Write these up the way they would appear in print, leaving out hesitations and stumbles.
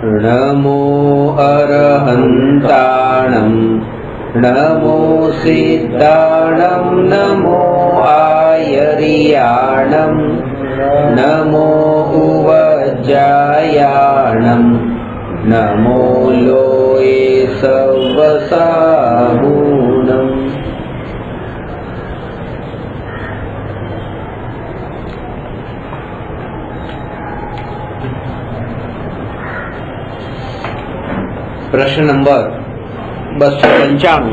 नमो अरहन्ताणं नमो सिद्धाणं नमो आयर्याणं नमो उवज्जायाणं नमो लोये सवसाहूणम्। प्रश्न नंबर 295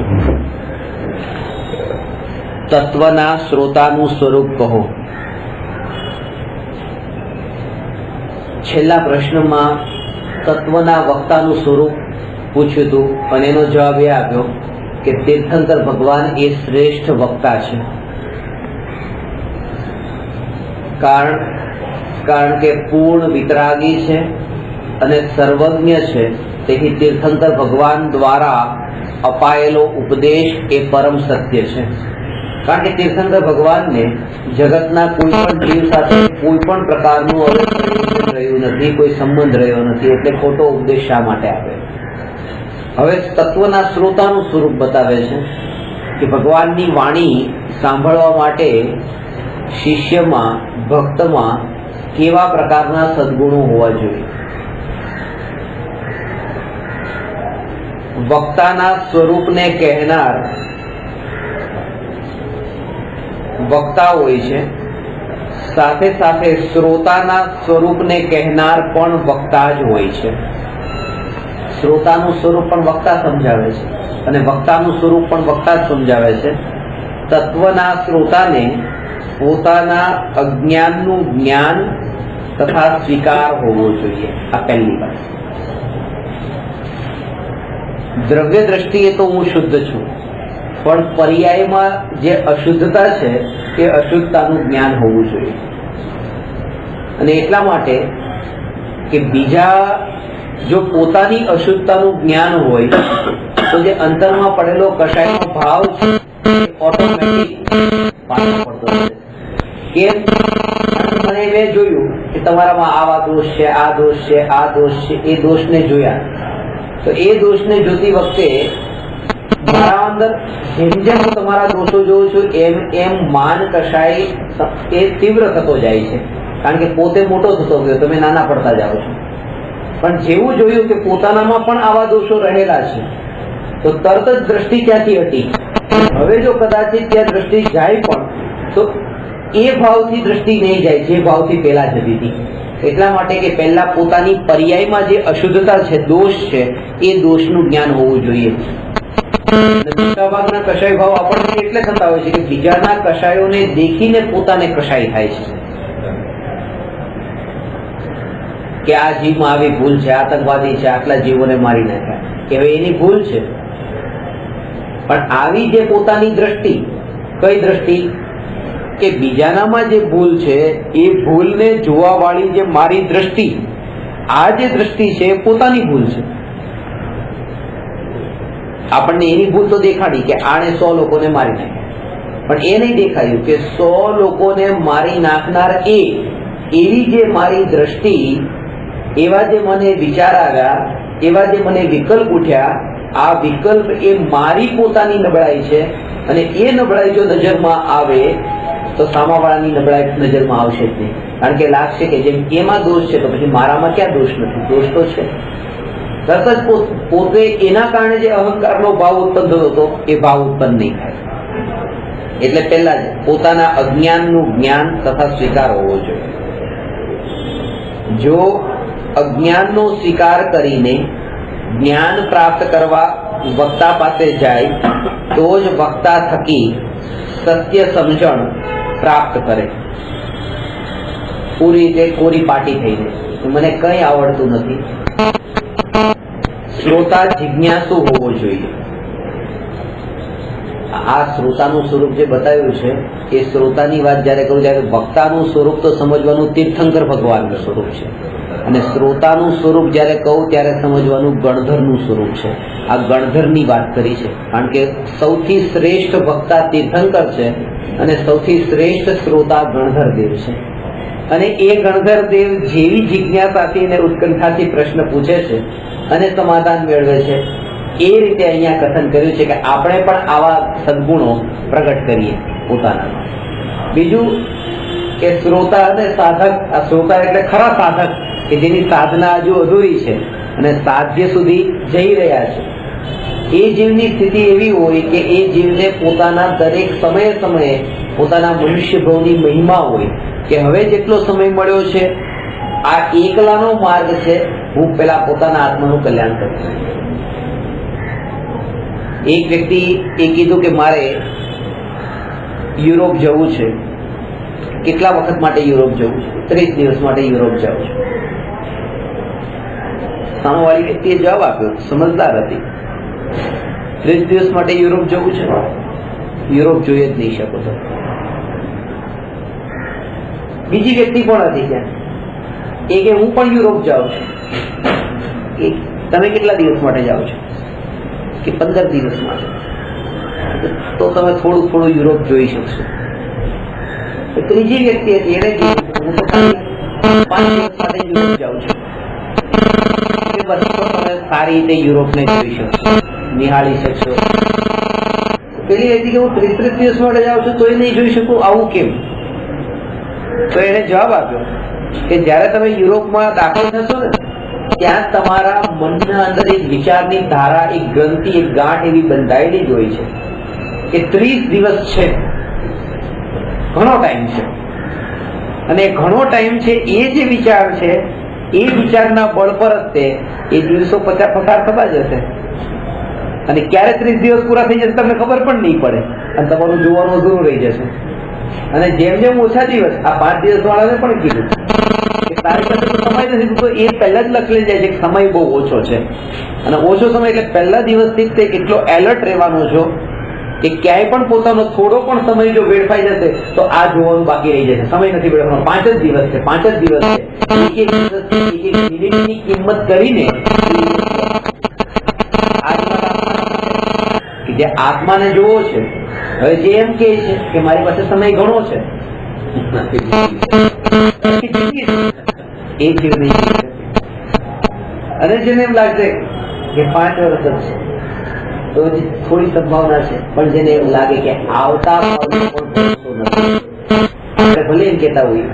तत्वना श्रोतानु स्वरूप कहो। छेल्ला प्रश्न में तत्वना वक्तानु स्वरूप पूछ्युं हतुं पण एनो जवाब ए आप्यो के तीर्थंकर भगवान ए श्रेष्ठ वक्ता छे। कारण के पूर्ण वितरागी छे अने सर्वज्ञ छे। તેથી तीर्थंकर भगवान द्वारा अपाયેલો उपदेश ए परम सत्य है। कारण के तीर्थंकर भगवान ने जगतना कोईपण जीव साथे कोईपण प्रकारनुं रह्युं नथी, कोई संबंध रह्यो नथी, एटले खोटो उपदेश शा माटे आपे। हवे तत्वना श्रोतानुं स्वरूप बतावे छे कि भगवाननी वाणी सांभळवा माटे शिष्यमां भक्तमां केवा प्रकारना सद्गुणो होवा जोईए। वक्ताना स्वरूप ने कहनार वक्ता होय छे, साथे साथे श्रोताना स्वरूप ने कहनार पण वक्ता ज होय छे। श्रोतानुं स्वरूप पण वक्ता समजावे छे अने वक्तानुं स्वरूप पण वक्ता ज समजावे छे। तत्वना श्रोताने पोताना अज्ञाननुं ज्ञान तथा स्वीकार होवो जोईए। आ पहेली बात। द्रव्य दृष्टिए तो हूँ शुद्ध छूं, पण पर्यायमां जे अशुद्धता छे ते अशुद्धतानुं ज्ञान होवुं जोईए। अने एटला माटे के बीजा जो पोतानी अशुद्धतानुं ज्ञान होय तो जे अंतरमां पड़ेलो कशायनो भाव छे ऑटोमेटिक पाछो पड़तो रहे। केम मने मैं जोयुं के तमारामां आवा दोष छे, आ दोष छे, आ दोष छे, ए दोषने जोया तो ए दोष ने जोती वखते मारा अंदर जेम जेम हूँ तमारा दोषो जोऊं छुं एम एम मान कशाय ए तीव्र थतो जाय छे। कारण के पोते मोटो थतो गयो, तमे नाना पड़ता जाओ छो। पण जेवुं जोयुं के पोतानामां पण आवा दोषो रहेला छे तो तरत ज दृष्टि त्यांथी हटी। हवे जो कदाचित त्या दृष्टि जाय पण तो ए भावथी दृष्टि नहीं जाय जे भावथी पेला जती हती। એટલા માટે કે પહેલા પોતાની પર્યાયમાં જે અશુદ્ધતા છે, દોષ છે, એ દોષનું જ્ઞાન હોવું જોઈએ। મોટાભાગના કશાય ભાવ આપણને એટલે થતા હોય છે કે બીજાના કશાયોને દેખીને પોતાને કશાય થાય છે કે આ જીવમાં આવી ભૂલ છે, આતંકવાદી છે, આટલા જીવોને મારી નાખ્યા, કે હવે એની ભૂલ છે। પણ આવી જે પોતાની દ્રષ્ટિ, કઈ દ્રષ્ટિ કે બીજાનામાં જે ભૂલ છે એ ભૂલને જોવા વાળી જે મારી દ્રષ્ટિ, આ જે દ્રષ્ટિ છે પોતાની ભૂલ છે। આપણને એની ભૂલ તો દેખાડી કે આણે 100 લોકોને મારી નાખ્યા, પણ એ નહીં દેખાયું કે 100 લોકોને મારી નાખનાર એ, એવી જે મારી દ્રષ્ટિ, એવા જે મને વિચાર આવ્યા, એવા જે મને વિકલ્પ ઉઠ્યા, આ વિકલ્પ એ મારી પોતાની નબળાઈ છે અને એ નબળાઈ જો નજરમાં આવે तो सामावाळानी नबळाई नजरमा आवशे ज नहीं। कारण के लागशे के जेम एमां दोष छे तो पछी मारामां क्या दोष नथी, दोष तो छे। तरत ज पोते एना कारणे जे अहंकारनो भाव उत्पन्न थतो तो ए भाव उत्पन्न नहीं थाय। एटले पहेला ज पोताना अज्ञाननुं ज्ञान तथा स्वीकार होवो जोईए। जो अज्ञाननो स्वीकार करीने ज्ञान प्राप्त करवा वक्ता पासे जाय तो ज वक्ता थकी सत्य समझण प्राप्त करे। पूरी रीते कोरी पाटी थई जाय, मने कई आवडતું નથી। श्रोता जिज्ञासु होवो જોઈએ। आ श्रोताનું स्वरूप जे बताव्યું છે એ શ્રોતાની વાત જ્યારે કરું ત્યારે વક્તાનું સ્વરૂપ તો સમજવાનું તીર્થંકર ભગવાનનું સ્વરૂપ છે અને શ્રોતાનું સ્વરૂપ જ્યારે કહું ત્યારે સમજવાનું ગણધરનું સ્વરૂપ છે। આ ગણધરની વાત કરી છે કારણ કે સૌથી શ્રેષ્ઠ વક્તા તીર્થંકર છે અને સૌથી શ્રેષ્ઠ શ્રોતા ગણધર દેવ છે। અને એ ગણધર દેવ જેવી જિજ્ઞાસાથી અને ઉત્કંઠાથી પ્રશ્ન પૂછે છે અને સમાધાન મેળવે છે, એ રીતે અહીંયા કથન કર્યું છે કે આપણે પણ આવા સદગુણો પ્રગટ કરીએ પોતાનામાં. બીજું કે શ્રોતા અને સાધક, આ શ્રોતા એટલે ખરા સાધક કે જેની સાધના હજુ અધૂરી છે અને સાધ્ય સુધી જઈ રહ્યા છે, એ જીવની સ્થિતિ એવી હોય કે એ જીવને પોતાના દરેક સમયે પોતાના મનુષ્ય ભાવની મહિમા હોય કે હવે જેટલો સમય મળ્યો છે આ એકલાનો માર્ગ છે, હું પેલા પોતાના આત્માનું કલ્યાણ કરું. એક વ્યક્તિ એ કીધું કે મારે યુરોપ જવું છે. કેટલા વખત માટે યુરોપ જવું છે? 30 દિવસ માટે યુરોપ જવું છે. સામેવાળી વ્યક્તિએ જવાબ આપ્યો, સમજદાર હતી, 30 દિવસ માટે યુરોપ જવું છે, યુરોપ જોઈ જ નહીં શકો તો. બીજી વ્યક્તિ પણ હતી ત્યાં, એ કે હું પણ યુરોપ જાઉં છું. તમે કેટલા દિવસ માટે જાઓ છો? કે 15 દિવસ માટે. તો તમે થોડું યુરોપ જોઈ શકશો. ત્રીજી વ્યક્તિ હતી, એને કીધું હું તો 5 દિવસ માટે યુરોપ જાઉં છું. કે બસ તો તમે સારી રીતે યુરોપને જોઈ શકશો, નિહાળી શકશો. પેલી વ્યક્તિ કે હું 30 દિવસ માટે જાઉં છું તો એ નહીં જોઈ શકું, આવું કેમ? તો એને જવાબ આપ્યો કે જ્યારે તમે યુરોપમાં દાખલ થશો ને ત્યાં તમારા મનના અંદર એક વિચારની ધારા, એક ગ્રંથિ, એક ગાંઠ એવી બંધાયેલી જ હોય છે કે 30 દિવસ છે, ઘણો ટાઈમ છે. અને ઘણો ટાઈમ છે એ જે વિચાર છે એ વિચારના બળ પર જ તે એ દિવસો પસાર થતા જશે અને ક્યારે 30 દિવસ પૂરા થઈ જશે તમને ખબર પણ નહીં પડે અને તમારું જોવાનું અધૂરું રહી જશે. અને જેમ જેમ ઓછા દિવસ, આ 5 દિવસ વાળાને પણ કીધું કે તારી પાસે સમય નથી, તો એ પહેલા જ લખી જાય છે કે સમય બહુ ઓછો છે. અને ઓછો સમય એટલે પહેલા દિવસથી જ તે એટલો એલર્ટ રહેવાનો છો કે ક્યાંય પણ પોતાનો થોડો પણ સમય જો વેડફાઈ જશે તો આ જોવાનું બાકી રહી જશે. સમય નથી વેડફવાનો, 5 જ દિવસ છે, 5 જ દિવસ છે. એક મિનિટની કિંમત કરીને કે જે આત્માને જોવો છે, હવે જે એમ કે છે કે મારી પાસે સમય ઘણો છે, એ જીવ નહીં. અને જેને એમ લાગશે કે 5 વર્ષ જ છે તો થોડી સંભાવના છે, પણ જેને એવું લાગે કે આવતા ભલે એમ કહેતા હોય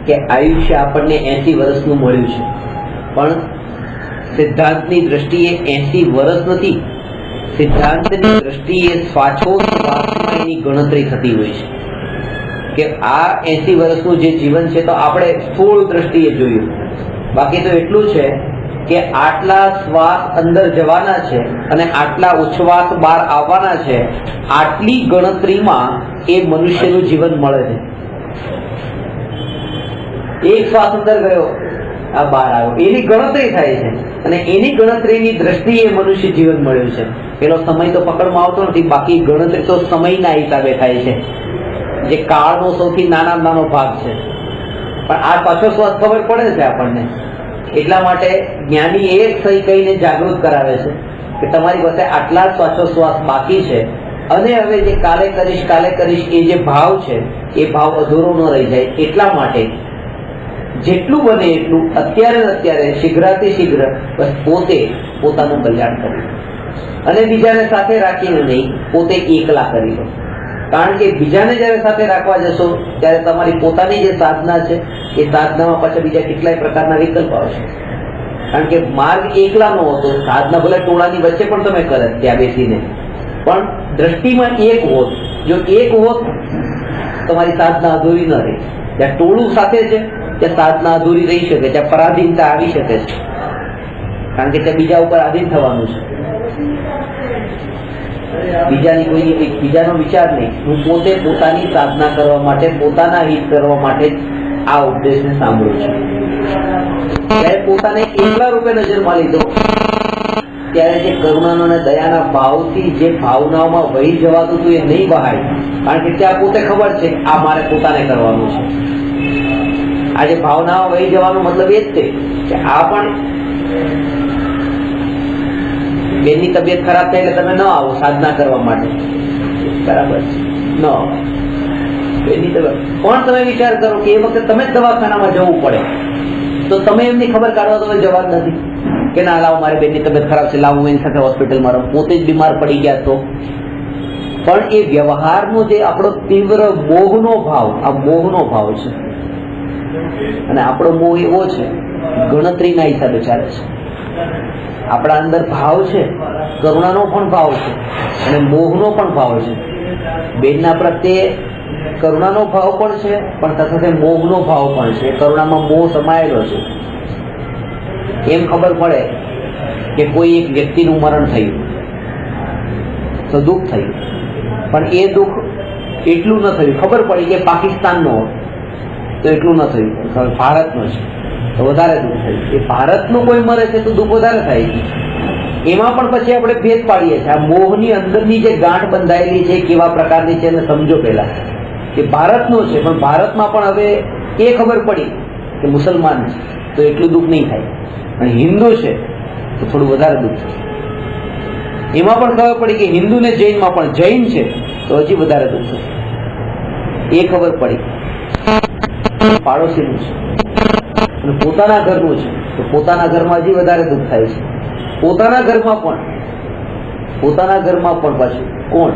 કે આયુષ્ય આપણને 80 વર્ષનું મળ્યું છે, પણ સિદ્ધાંતની દ્રષ્ટિએ 80 વર્ષ નથી. સિદ્ધાંતની દ્રષ્ટિએ શ્વાસોચ્છ્વાસમાં એની ગણતરી થતી હોય છે કે આ 80 વર્ષનું જે જીવન છે તો આપણે સ્થૂળ દ્રષ્ટિએ જોયું, બાકી તો એટલું છે કે આટલા શ્વાસ અંદર જવાના છે અને આટલા ઉચ્છ્વાસ બહાર આવવાના છે. આટલી ગણતરીમાં એ મનુષ્યનું જીવન મળે છે. એક શ્વાસ અંદર ગયો, આ બહાર આવ્યો, એની ગણતરી થાય છે અને એની ગણતરીની દ્રષ્ટિએ મનુષ્ય જીવન મળ્યું છે. પેલો સમય તો પકડમાં આવતો નથી, બાકી ગણતરી તો સમયના હિસાબે થાય છે, જે કાળનો સૌથી નાનો ભાગ છે. પણ આ પાછો શ્વાસ ખબર પડે છે આપણને. એટલા માટે જ્ઞાની એક સહી કહીને જાગૃત કરાવે છે કે તમારી પાસે આટલા શ્વાસોશ્વાસ બાકી છે અને હવે જે કાલે કરીશ એ જે ભાવ છે એ ભાવ અધૂરો ન રહી જાય. એટલા માટે જેટલું બને એટલું અત્યારે શીઘ્રાતિ શીઘ્ર બસ પોતે પોતાનું કલ્યાણ કરી લો અને બીજાને સાથે રાખીને નહીં, પોતે એકલા કરી લો. કારણ કે બીજાને જયારે સાથે રાખવા જશો ત્યારે તમારી પોતાની જે સાધના છે એ સાધનામાં પાછા બીજા કેટલાય પ્રકારના વિકલ્પ આવશે. કારણ કે માર્ગ એકલાનો હતો, સાધના ભલે ટોળાની વચ્ચે પણ તમે કરે ત્યાં બેસીને, પણ દ્રષ્ટિમાં એક હોત. જો એક હોત તમારી સાધના અધૂરી ન રહી. જ્યાં ટોળું સાથે છે ત્યાં સાધના અધૂરી રહી શકે, ત્યાં પરાધીનતા આવી શકે છે, કારણ કે ત્યાં બીજા ઉપર આધીન થવાનું છે. બીજાનો વિચાર નહીં, હું પોતે પોતાની સાધના કરવા માટે, પોતાના હિત કરવા માટે આ ઉપદેશને સાંભળું છું. ત્યારે પોતાને એકલા રૂપે નજરમાં લીધો ત્યારે જે કરુણાનો અને દયાના ભાવથી જે ભાવનાઓમાં વહી જવાતું હતું એ નહીં વહાય. કારણ કે ત્યાં પોતે ખબર છે આ મારે પોતાને કરવાનું છે. આ જે ભાવનાઓ વહી જવાનો મતલબ એ જ છે કે આ પણ બેનની તબિયત ખરાબ થાય એટલે તમે ન આવો સાધના કરવા માટે, બરાબર છે, ન આવો. બેનની તબિયત પણ તમે વિચાર કરો કે એ વખતે તમે જ દવાખાનામાં જવું પડે તો તમે એમની ખબર કાઢવા તમે જવાબ નથી કે ના લાવો મારી બેનની તબિયત ખરાબ છે, લાવો એની સાથે હોસ્પિટલમાં રહું, પોતે જ બીમાર પડી ગયા તો. પણ એ વ્યવહારનો જે આપણો તીવ્ર મોહનો ભાવ, આ મોહનો ભાવ છે, અને આપણો મોહ એવો છે ગણતરીના હિસાબે ચાલે છે. આપણા અંદર ભાવ છે, કરુણાનો પણ ભાવ છે અને મોહનો પણ ભાવ છે. બેનના પ્રત્યે કરુણાનો ભાવ પણ છે, પણ સાથે મોહનો ભાવ પણ છે. કરુણામાં મોહ સમાયેલો છે. એમ ખબર પડે કે કોઈ એક વ્યક્તિનું મરણ થયું તો દુઃખ થયું, પણ એ દુઃખ એટલું ન થયું. ખબર પડી કે પાકિસ્તાનનો તો એટલું ન થયું, ભારતનો છે તો વધારે દુઃખ થયું. એ ભારતનું કોઈ મરે છે તો દુઃખ વધારે થાય છે. એમાં પણ પછી આપણે ભેદ પાડીએ છીએ. આ મોહની અંદરની જે ગાંઠ બંધાયેલી છે કેવા પ્રકારની છે એને સમજો પહેલા કે ભારતનો છે, પણ ભારતમાં પણ હવે એ ખબર પડી કે મુસલમાન છે તો એટલું દુઃખ નહીં થાય, અને હિન્દુ છે તો થોડું વધારે દુઃખ થશે. એમાં પણ ખબર પડી કે હિન્દુ ને જૈનમાં પણ જૈન છે તો હજી વધારે દુઃખ થશે. એ ખબર પડી પાડોશીનું છે અને પોતાના ઘરનું છે તો પોતાના ઘરમાં હજી વધારે દુઃખ થાય છે. પોતાના ઘરમાં પણ પાછું કોણ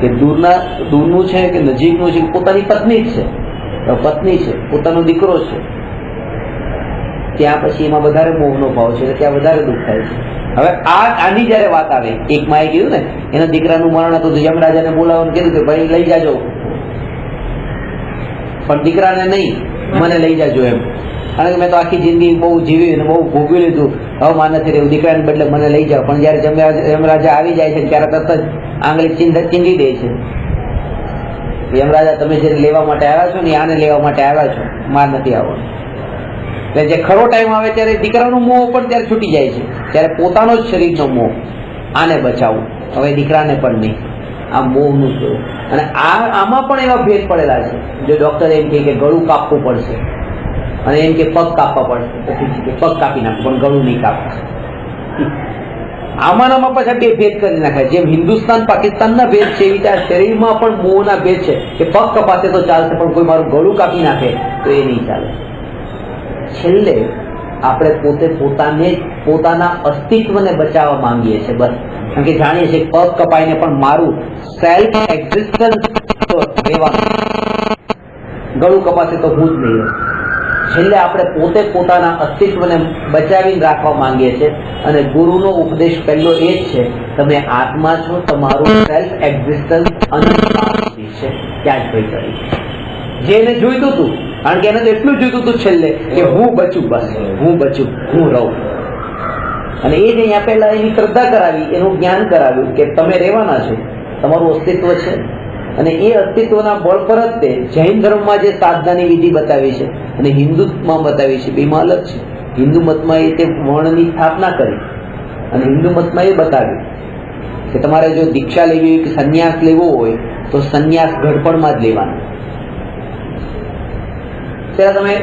કે દૂરનું છે કે નજીકનું છે, પોતાની પત્ની જ છે, પત્ની છે, પોતાનો દીકરો છે, ત્યાં પછી એમાં વધારે મોહનો ભાવ છે, ત્યાં વધારે દુઃખ થાય છે. હવે આની જયારે વાત આવે, એક માએ કીધું ને એના દીકરાનું મરણ હતું તો યમરાજાને બોલાવવાનું કીધું કે ભાઈ લઈ જાજો, પણ દીકરાને નહીં, મને લઈ જાજો એમ. કારણ કે મેં તો આખી જિંદગી બહુ જીવી અને બહુ ભોગવી લીધું, હવે માન નથી રહ્યું, દીકરાને બદલે મને લઈ જાઓ. પણ જયારે યમરાજા આવી જાય છે ત્યારે તરત જ આંગળી ચીંધી દે છે. યમરાજા તમે જે લેવા માટે આવ્યા છો ને આને લેવા માટે આવ્યા છો, માર નથી આવવાનું. એટલે જે ખરો ટાઈમ આવે ત્યારે દીકરાનો મોહ પણ ત્યારે છૂટી જાય છે, ત્યારે પોતાનો જ શરીરનો મોહ, આને બચાવું, હવે દીકરાને પણ નહીં. આ મોહનું સ્વરૂપ. અને આમાં પણ એવા ભેદ પડેલા છે. જો ડોક્ટર એમ કહે કે ગળું કાપવું પડશે અને એમ કે પગ કાપવા પડશે, પછી કે પગ કાપી નાખવું પણ ગળું નહીં કાપવું. આમાં પાછા બે ભેદ કરી નાખાય. જેમ હિન્દુસ્તાન પાકિસ્તાનના ભેદ છે એવી રીતે આ શરીરમાં પણ મોહના ભેદ છે કે પગ કપાશે તો ચાલશે પણ કોઈ મારું ગળું કાપી નાખે તો એ નહીં ચાલે. છેલ્લે આપણે પોતાના અસ્તિત્વને બચાવવા માંગીએ છીએ બસ. કારણ કે જાણીએ છીએ પગ કપાઈને પણ મારું સેલ્ફ એક્ઝિસ્ટન્સ તો રહેવાનું, ગળું કપાશે તો હું જ નહીં. છેલ્લે આપણે પોતાના અસ્તિત્વને બચાવીને રાખવા માંગીએ છીએ. અને ગુરુનો ઉપદેશ પહેલો એ જ છે, તમે આત્મા છો, તમારું સેલ્ફ એક્ઝિસ્ટન્સ અનંત છે, ત્યાં જ ભાઈ કરી જેને જોઈતું હતું. કારણ કે એને તો એટલું જોઈતું હતું છેલ્લે કે હું બચું, બસ હું બચું, હું રહું. અને એ જ અહીંયા પહેલા એની શ્રદ્ધા કરાવી, એનું જ્ઞાન કરાવ્યું કે તમે રહેવાના છો, તમારું અસ્તિત્વ છે. અને એ અસ્તિત્વના બળ પર જ તે જૈન ધર્મમાં જે સાધનાની વિધિ બતાવી છે અને હિન્દુત્વમાં બતાવી છે, બેમાં અલગ છે. હિન્દુ મતમાં એ તે વર્ણની સ્થાપના કરી અને હિન્દુ મતમાં એ બતાવ્યું કે તમારે જો દીક્ષા લેવી હોય કે સંન્યાસ લેવો હોય તો સંન્યાસ ઘડપણમાં જ લેવાનો. ત્યારે તમે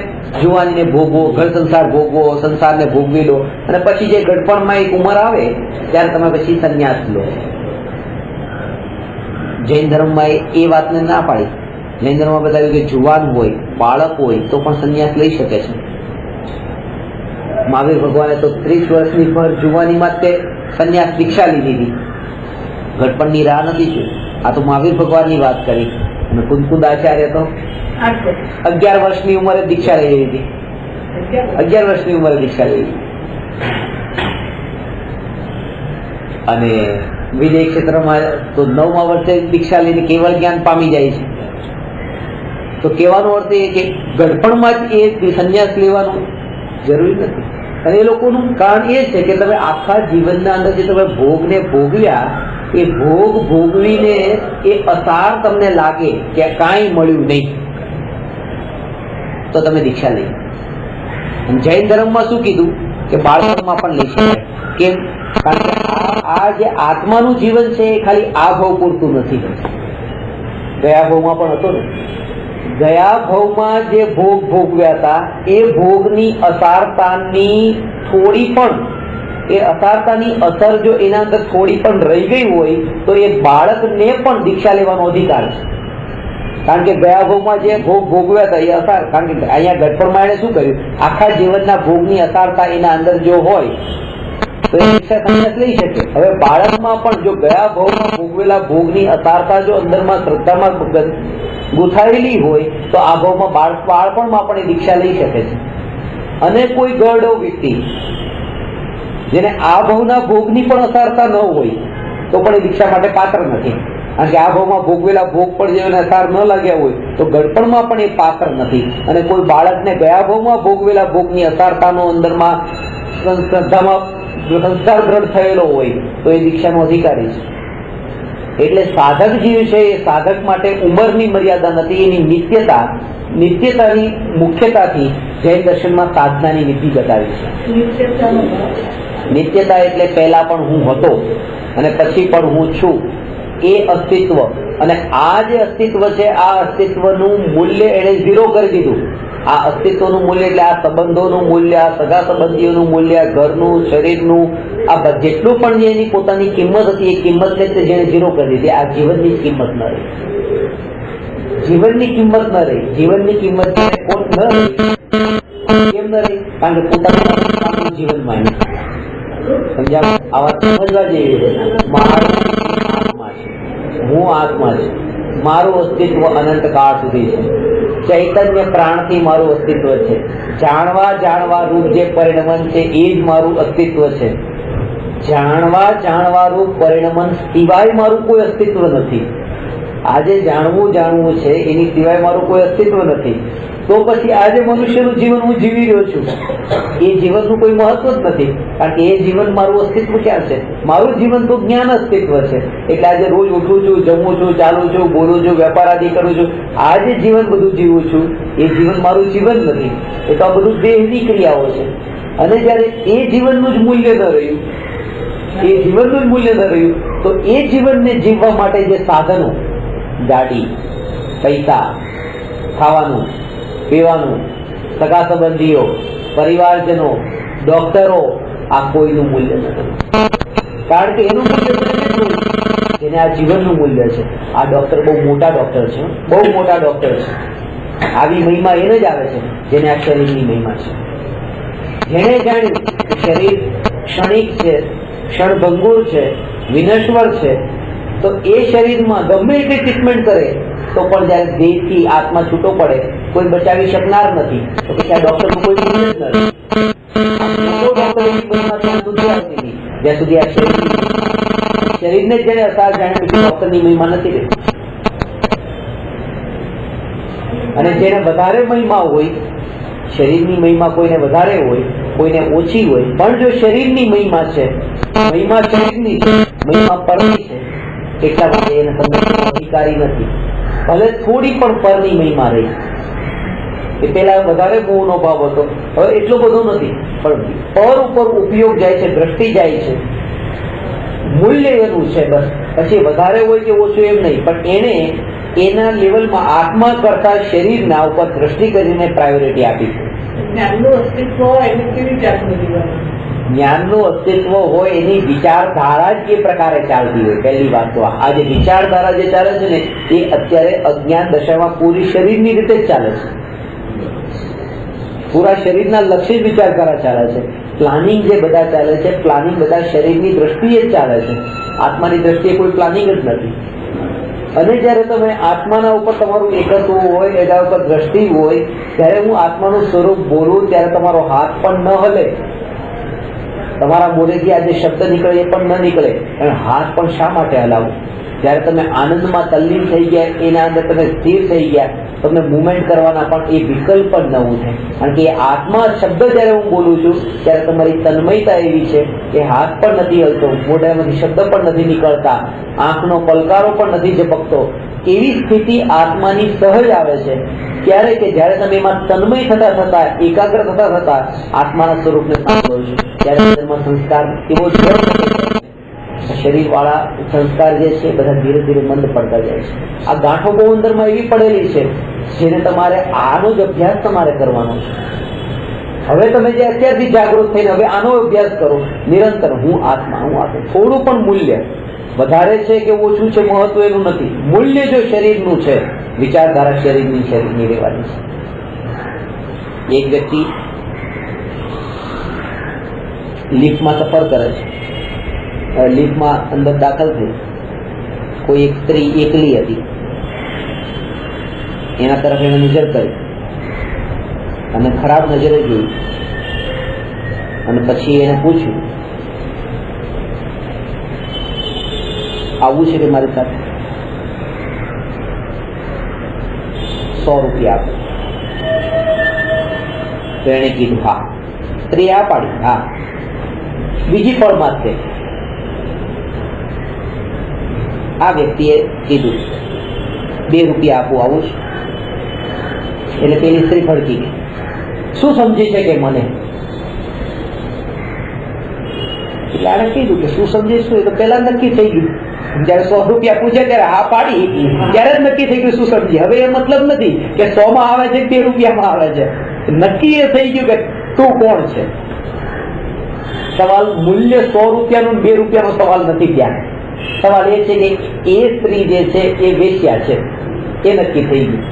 જુવાનીને ભોગવો, ઘર સંસાર ભોગવો, સંસારને ભોગવી લો અને પછી જે ઘડપણમાં એક ઉંમર આવે ત્યારે તમે પછી સંન્યાસ લો. જૈન ધર્મમાં એ વાતને ના પાડી. જૈન ધર્મમાં બતાવ્યું કે જુવાન હોય, બાળક હોય તો પણ સંન્યાસ લઈ શકે છે. મહાવીર ભગવાને તો 30 વર્ષની ભર જુવાનીમાં તે સંન્યાસ દીક્ષા લીધી હતી, ઘડપણની રાહ નથી જોઈ. આ તો મહાવીર ભગવાનની વાત કરી. અને કુંદ આચાર્ય તો 11 વર્ષની ઉંમરે દીક્ષા લઈ લીધી. 11 વર્ષની ઉંમરે દીક્ષા લઈ લીધી. અને વિજય ક્ષેત્રમાં તો 9મા વર્ષે દીક્ષા લઈને કેવળ જ્ઞાન પામી જાય છે. તો કહેવાનો અર્થ એ કે ગડપણમાં જ એ સંન્યાસ લેવાનું જરૂરી નથી. અને એ લોકોનું કારણ એ છે કે તમે આખા જીવનના અંદર જે તમે ભોગને ભોગવ્યા, એ ભોગ ભોગવીને એ અસાર તમને લાગે કે કાંઈ મળ્યું નહીં તો તમે દીક્ષા લઈ. જૈન ધર્મમાં શું કીધું કે બાળપણમાં પણ લઈ શકાય. કેમ? કારણ કે આ જે આત્માનું જીવન છે એ ખાલી આ ભાવ પૂરતું નથી. ગયા ભાવમાં પણ હતો ને, ગયા ભાવમાં જે ભોગ ભોગવ્યા હતા એ ભોગની અસારતાની થોડી પણ, એ અસારતાની અસર જો એના અંદર થોડી પણ રહી ગઈ હોય તો એ બાળકને પણ દીક્ષા લેવાનો અધિકાર છે. કારણ કે ગયા ભોગમાં જે ભોગ ભોગવ્યા હતા એ અસાર, કારણ કે અહીંયા ઘટપણમાં એને શું કર્યું, આખા જીવનના ભોગની અસારતા એના અંદર જો હોય તો એ શિક્ષા સંન્યાસ લઈ શકે. હવે બાળકમાં પણ જો ગયા ભોગમાં ભોગવેલા ભોગની અસારતા જો અંદરમાં શ્રદ્ધામાં ગુથાયેલી હોય તો આ ભાવમાં બાળપણમાં પણ એ દીક્ષા લઈ શકે છે. અને કોઈ ગરડો વ્યક્તિ જેને આ ભાવના ભોગની પણ અસારતા ન હોય તો પણ એ દીક્ષા માટે પાત્ર નથી, કારણ કે આ ભાવમાં ભોગવેલા ભોગ પણ જેને અસાર ન લાગ્યા હોય તો ગળપણમાં પણ એ પાત્ર નથી. અને કોઈ બાળકને ગયા ભાવમાં ભોગવેલા ભોગની અસારતાનો અંદરમાં શ્રદ્ધામાં સંસ્કાર દ્રઢ થયેલો હોય તો એ દીક્ષાનો અધિકારી છે. એટલે સાધક જીવ છે એ સાધક માટે ઉંમરની મર્યાદા નથી, એની નિત્યતાની મુખ્યતાથી જૈન દર્શનમાં સાધનાની નીતિ બતાવી છે. નિત્યતા એટલે પહેલા પણ હું હતો અને પછી પણ હું છું એ અસ્તિત્વ. અને આ જે અસ્તિત્વ છે આ અસ્તિત્વનું મૂલ્ય એણે ઝીરો કરી દીધું. આ અસ્તિત્વનું મૂલ્ય એટલે આ સંબંધોનું મૂલ્ય, આ સગા સંબંધીઓનું મૂલ્ય, ઘરનું, શરીરનું, આ જેટલું પણ જે એની પોતાની કિંમત હતી એ કિંમતને જેને ઝીરો કરી દીધી. આ જીવનની કિંમત ન રહી, જીવનની કિંમત ન રહી. જીવનની કિંમત કોણ ન રહી? કેમ ન રહી? કારણ કે પોતાનું જીવનમાં સમજાવ આ વાત સમજવા જેવી છે. હું આત્મા છે, મારું અસ્તિત્વ અનંત કાળ સુધી છે. ચૈતન્ય પ્રાણથી મારું અસ્તિત્વ છે. જાણવા રૂપ જે પરિણમન છે એ જ મારું અસ્તિત્વ છે. જાણવા રૂપ પરિણમન સિવાય મારું કોઈ અસ્તિત્વ નથી. આજે જાણવું છે એની સિવાય મારું કોઈ અસ્તિત્વ નથી. તો પછી આજે મનુષ્યનું જીવન હું જીવી રહ્યો છું એ જીવનનું કોઈ મહત્વ જ નથી, કારણ કે એ જીવન મારું અસ્તિત્વ ક્યાં છે? મારું જીવન તો જ્ઞાન અસ્તિત્વ છે. એટલે આજે રોજ ઉઠું છું, જમું છું, ચાલું છું, બોલું છું, વેપાર આદિ કરું છું, આ જે જીવન બધું જીવું છું એ જીવન મારું જીવન નથી. એ તો આ બધું દેહની ક્રિયાઓ છે. અને જયારે એ જીવનનું જ મૂલ્ય ન રહ્યું, એ જીવનનું જ મૂલ્ય ન રહ્યું તો એ જીવનને જીવવા માટે જે સાધનો, ગાડી, પૈસા, ખાવાનું, પીવાનું, સગા સંબંધીઓ, પરિવારજનો, ડોક્ટરો, આ કોઈનું મૂલ્ય નથી. કારણ કે એનું મૂલ્ય જેને આ જીવનનું મૂલ્ય છે. આ ડોક્ટર બહુ મોટા ડોક્ટર છે, બહુ મોટા ડોક્ટર છે. આવી મહિમા એને જ આવે છે જેને આ શરીરની મહિમા છે. જેને જાણ્યું શરીર ક્ષણિક છે, ક્ષણભંગુર છે, વિનશ્વર છે, તો એ શરીરમાં ગમે એટલી ટ્રીટમેન્ટ કરે તો પણ જયારે દેહથી આત્મા છૂટો પડે કોઈ બચાવી શકનાર નથી. તો પછી આ ડોક્ટરનું કોઈ મૂલ્ય જ નથી. જ્યાં સુધી આ શરીરને જેને અસાર જાણે પછી ડોક્ટરની મહિમા નથી રહેતી. અને જેને વધારે મહિમા હોય, શરીરની મહિમા કોઈને વધારે હોય, કોઈને ઓછી હોય, પણ જો શરીરની મહિમા છે, મહિમા શરીરની છે, મહિમા પરની છે, એટલા માટે એને તમને અધિકારી નથી. ભલે થોડી પણ પરની મહિમા રહી. એ પેલા વધારે મોહનો ભાવ હતો, હવે એટલો બધો નથી, પણ પર ઉપર ઉપયોગ જાય છે, દ્રષ્ટિ જાય છે, મૂલ્ય એનું છે. બસ પછી વધારે હોય કે ઓછું એમ નહીં, પણ એને એના લેવલમાં આત્મા કરતા શરીરના ઉપર દ્રષ્ટિ કરીને પ્રાયોરિટી આપી છે. જ્ઞાનનું અસ્તિત્વ હોય એની વિચારધારા જ એ પ્રકારે ચાલતી હોય. પહેલી વાત તો આ જે વિચારધારા જે ચાલે છે ને એ અત્યારે અજ્ઞાન દશામાં પૂરી શરીરની રીતે જ ચાલે છે. પૂરા શરીરના લક્ષ્ય જ વિચારધારા ચાલે છે. પ્લાનિંગ જે બધા ચાલે છે, પ્લાનિંગ બધા શરીરની દ્રષ્ટિએ જ ચાલે છે. આત્માની દ્રષ્ટિએ કોઈ પ્લાનિંગ જ નથી. અને જયારે તમે આત્માના ઉપર તમારું એકત્વ હોય, એના ઉપર દ્રષ્ટિ હોય, ત્યારે હું આત્માનું સ્વરૂપ બોલું ત્યારે તમારો હાથ પણ ન હલે, તમારા મોઢેથી આ જે શબ્દ નીકળે એ પણ ન નીકળે. અને હાથ પણ શા માટે હલાવું? જ્યારે તમે આનંદમાં તલ્લીન થઈ ગયા, એના અંદર તમે સ્થિર થઈ ગયા, તમને મુવમેન્ટ કરવાના પણ એ વિકલ્પ જ ન ઉઠે. કારણ કે આત્મા શબ્દ જ્યારે હું બોલું છું ત્યારે તમારી તન્મયતા એવી છે કે હાથ પણ નથી હલતો, મોઢામાંથી શબ્દ પણ નથી નીકળતા, આંખનો પલકારો પણ નથી ઝપકતો. એવી સ્થિતિ આત્માની સહજ આવે છે. ક્યારે કે જ્યારે તમે એમાં તન્મય થતા એકાગ્ર થતા આત્માના સ્વરૂપને સાંભળો છો, ત્યારે તેમાં સંસ્કાર એવો જ શરીર વાળા સંસ્કાર જે છે બધા ધીરે ધીરે મંદ પડતા જાય છે. આ ગાંઠો બહુ અંદરમાં એવી પડેલી છે જેને તમારે આનો જ અભ્યાસ તમારે કરવાનો છે. હવે તમે જે અત્યારથી જાગૃત થઈને હવે આનો અભ્યાસ કરો નિરંતર. હું આત્મા. થોડું પણ મૂલ્ય વધારે છે કે ઓછું છે મહત્વ એનું નથી. મૂલ્ય જો શરીરનું છે વિચારધારા શરીરની રહેવાની છે. એક વ્યક્તિ લિફ્ટમાં સફર કરે છે. લિફ્ટમાં અંદર દાખલ થઈ, કોઈ એક સ્ત્રી એકલી હતી, એના તરફ એને નજર કરી અને ખરાબ નજરે જોઈ, અને પછી એને પૂછ્યું, આવું છે કે મારી સાથે 100 રૂપિયા આપો? તો એને કીધું હા. સ્ત્રી આ પાડી, હા. બીજી પળમાં છે આ વ્યક્તિએ કીધું 2 રૂપિયા આપો, આવું છે? એટલે પેલી સ્ત્રી ફડકી ગઈ. શું સમજી છે કે મને? એટલે આને કીધું કે શું સમજીશું? એ તો પેલા નક્કી થઈ ગયું. જયારે 100 રૂપિયા પૂછે ત્યારે હા પાડી, ત્યારે જ નક્કી થઈ ગયું શું સમજી. હવે એ મતલબ નથી કે 100 માં આવે છે, 2 રૂપિયામાં આવે છે. નક્કી એ થઈ ગયું કે તું કોણ છે. સવાલ મૂલ્ય 100 રૂપિયાનું 2 રૂપિયાનો સવાલ નથી. ત્યાં સવાલ એ છે કે એ સ્ત્રી જે છે એ વેશ્યા છે, એ નક્કી થઈ ગયું.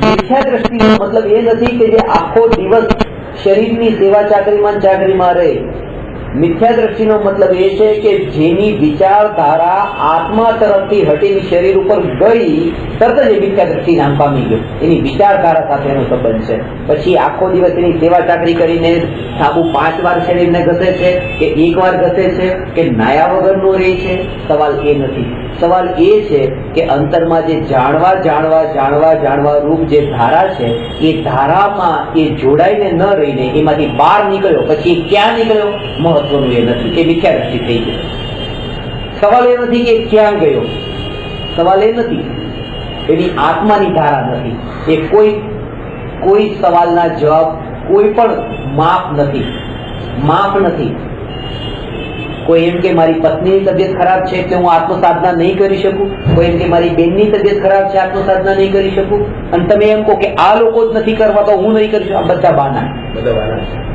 મિથ્યા દ્રષ્ટિનો મતલબ એ નથી કે જે આખો દિવસ શરીરની સેવા ચાકરીમાં રહે. મિથ્યા દ્રષ્ટિનો મતલબ એ છે કે જેની વિચારધારા આત્મા તરફથી હટીને શરીર ઉપર ગઈ, તરત જ એ મિથ્યા દ્રષ્ટિ નામ પામી ગયો. એની વિચારધારા સાથેનો સંબંધ છે. પછી આખો દિવસ એની સેવા ચાકરી કરીને સાબુ 5 વાર શરીરને ઘસે છે કે 1 વાર ઘસે છે કે નાયા વગરનો રહે છે, સવાલ એ નથી. સવાલ એ છે કે અંતરમાં જે જાણવા રૂપ જે ધારા છે, એ ધારામાં એ જોડાઈને ન રહીને એમાંથી બહાર નીકળ્યો, પછી ક્યાં નીકળ્યો મહત્વનું એ નથી. એ મિથ્યા દ્રષ્ટિ થઈ ગઈ. સવાલ એ નથી કે ક્યાં ગયો, સવાલ એ નથી, એની આત્માની ધારા નથી. એ કોઈ સવાલના જવાબ, કોઈ પણ માપ નથી. કોઈ એમ કે મારી પત્નીની તબિયત ખરાબ છે કે હું આત્મસાધના નહીં કરી શકું, કોઈ એમ કે મારી બેનની તબિયત ખરાબ છે, આત્મસાધના નહીં કરી શકું, અને તમે એમ કહો કે આ લોકો જ નથી કરવા તો હું નહીં કરી શકું. આ બધા બાના.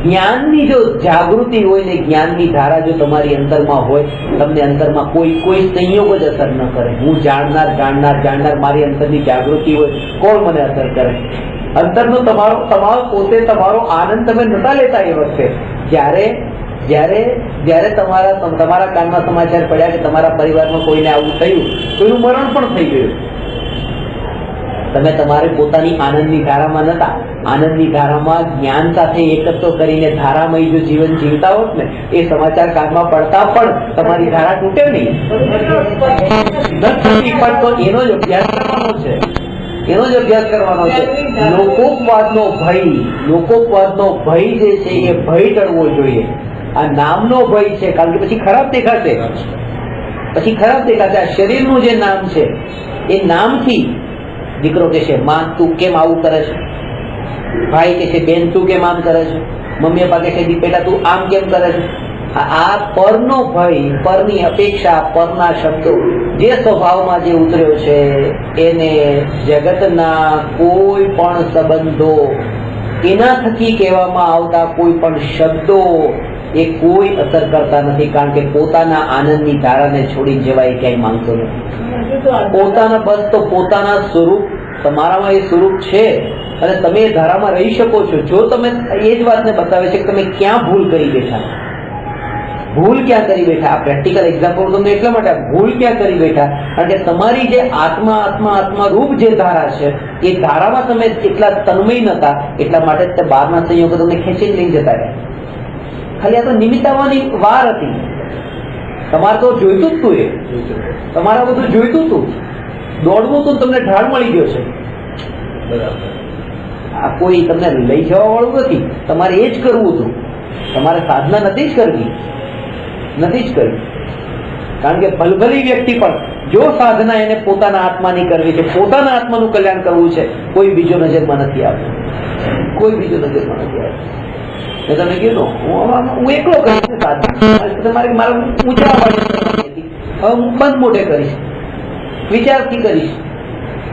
જ્ઞાનની જો જાગૃતિ હોય ને, જ્ઞાનની ધારા જો તમારી અંતરમાં હોય, તમને અંતરમાં કોઈ સંયોગ જ અસર ન કરે. હું જાણનાર મારી અંતરની જાગૃતિ હોય, કોણ મને અસર કરે? અંતરનો તમારો પોતે તમારો આનંદ તમે નતા લેતા એ વખતે. જ્યારે તમારા કાનમાં સમાચાર પડ્યા કે તમારા પરિવારમાં કોઈને આવું થયું, કોઈનું મરણ પણ થઈ ગયું, તમે તમારે પોતાની આનંદની ધારામાં નતા. આનંદની ધારામાં જ્ઞાન સાથે એકત્ર કરીને ધારામય જો જીવન જીવતા હોત ને, એ સમાચાર કાનમાં પડતા પણ તમારી ધારા તૂટે નહીં. પણ તો એનો જ અભ્યાસ કરવાનો છે. લોકોપવાદનો ભય જે છે એ ભય ટળવો જોઈએ. આ નામનો ભય છે, કારણ કે પછી ખરાબ દેખાશે. આ શરીરનું જે નામ છે, એ નામથી દીકરો કે છે માં તું કેમ આવું કરે છે, ભાઈ કે છે બેન તું કેમ આમ કરે છે, મમ્મી પપ્પા કે છે બેટા તું આમ કેમ કરે છે. આ પરનો ભય, પરની અપેક્ષા, પરના શબ્દો જે સ્વભાવમાં જે ઉતર્યો છે, એને જગતના કોઈ પણ સંબંધો, એના થકી કહેવામાં આવતા કોઈ પણ શબ્દો એ કોઈ અસર કરતા નથી. કારણ કે પોતાના આનંદની ધારાને છોડી જવાય ક્યાંય માંગતો નથી. પોતાના બસ તો પોતાના સ્વરૂપ, તમારામાં એ સ્વરૂપ છે અને તમે એ ધારામાં રહી શકો છો. જો તમે એ જ વાતને બતાવે છે કે તમે ક્યાં ભૂલ કરી બેઠા. આ પ્રેક્ટિકલ એક્ઝામ્પલ તમને એટલા માટે, ભૂલ ક્યાં કરી બેઠા? કારણ કે તમારી જે આત્મા રૂપ જે ધારા છે, એ ધારામાં તમે એટલા તન્મય નતા, એટલા માટે તે બહારના સંયોગો તમને ખેંચીને લઈ જતા રહ્યા. ખાલી આ તો નિમિત્તાવાની વાર હતી. તમારે તો જોઈતું જ તું, તમારા બધું જોઈતું હતું, દોડવું હતું, તમને ઢાળ મળી ગયો છે. આ કોઈ તમને લઈ જવા વાળું નથી. તમારે એ જ કરવું હતું. તમારે સાધના નથી જ કરવી. કારણ કે ભલભલી વ્યક્તિ પણ જો સાધના એને પોતાના આત્માની કરવી છે, પોતાના આત્માનું કલ્યાણ કરવું છે, કોઈ બીજો નજરમાં નથી આવતો. તમે કીધું હું એકલો કરીશ સાધના, મારે ઊંચા વાળી હવે હું બંધ મોઢે કરીશ, વિચારથી કરીશ.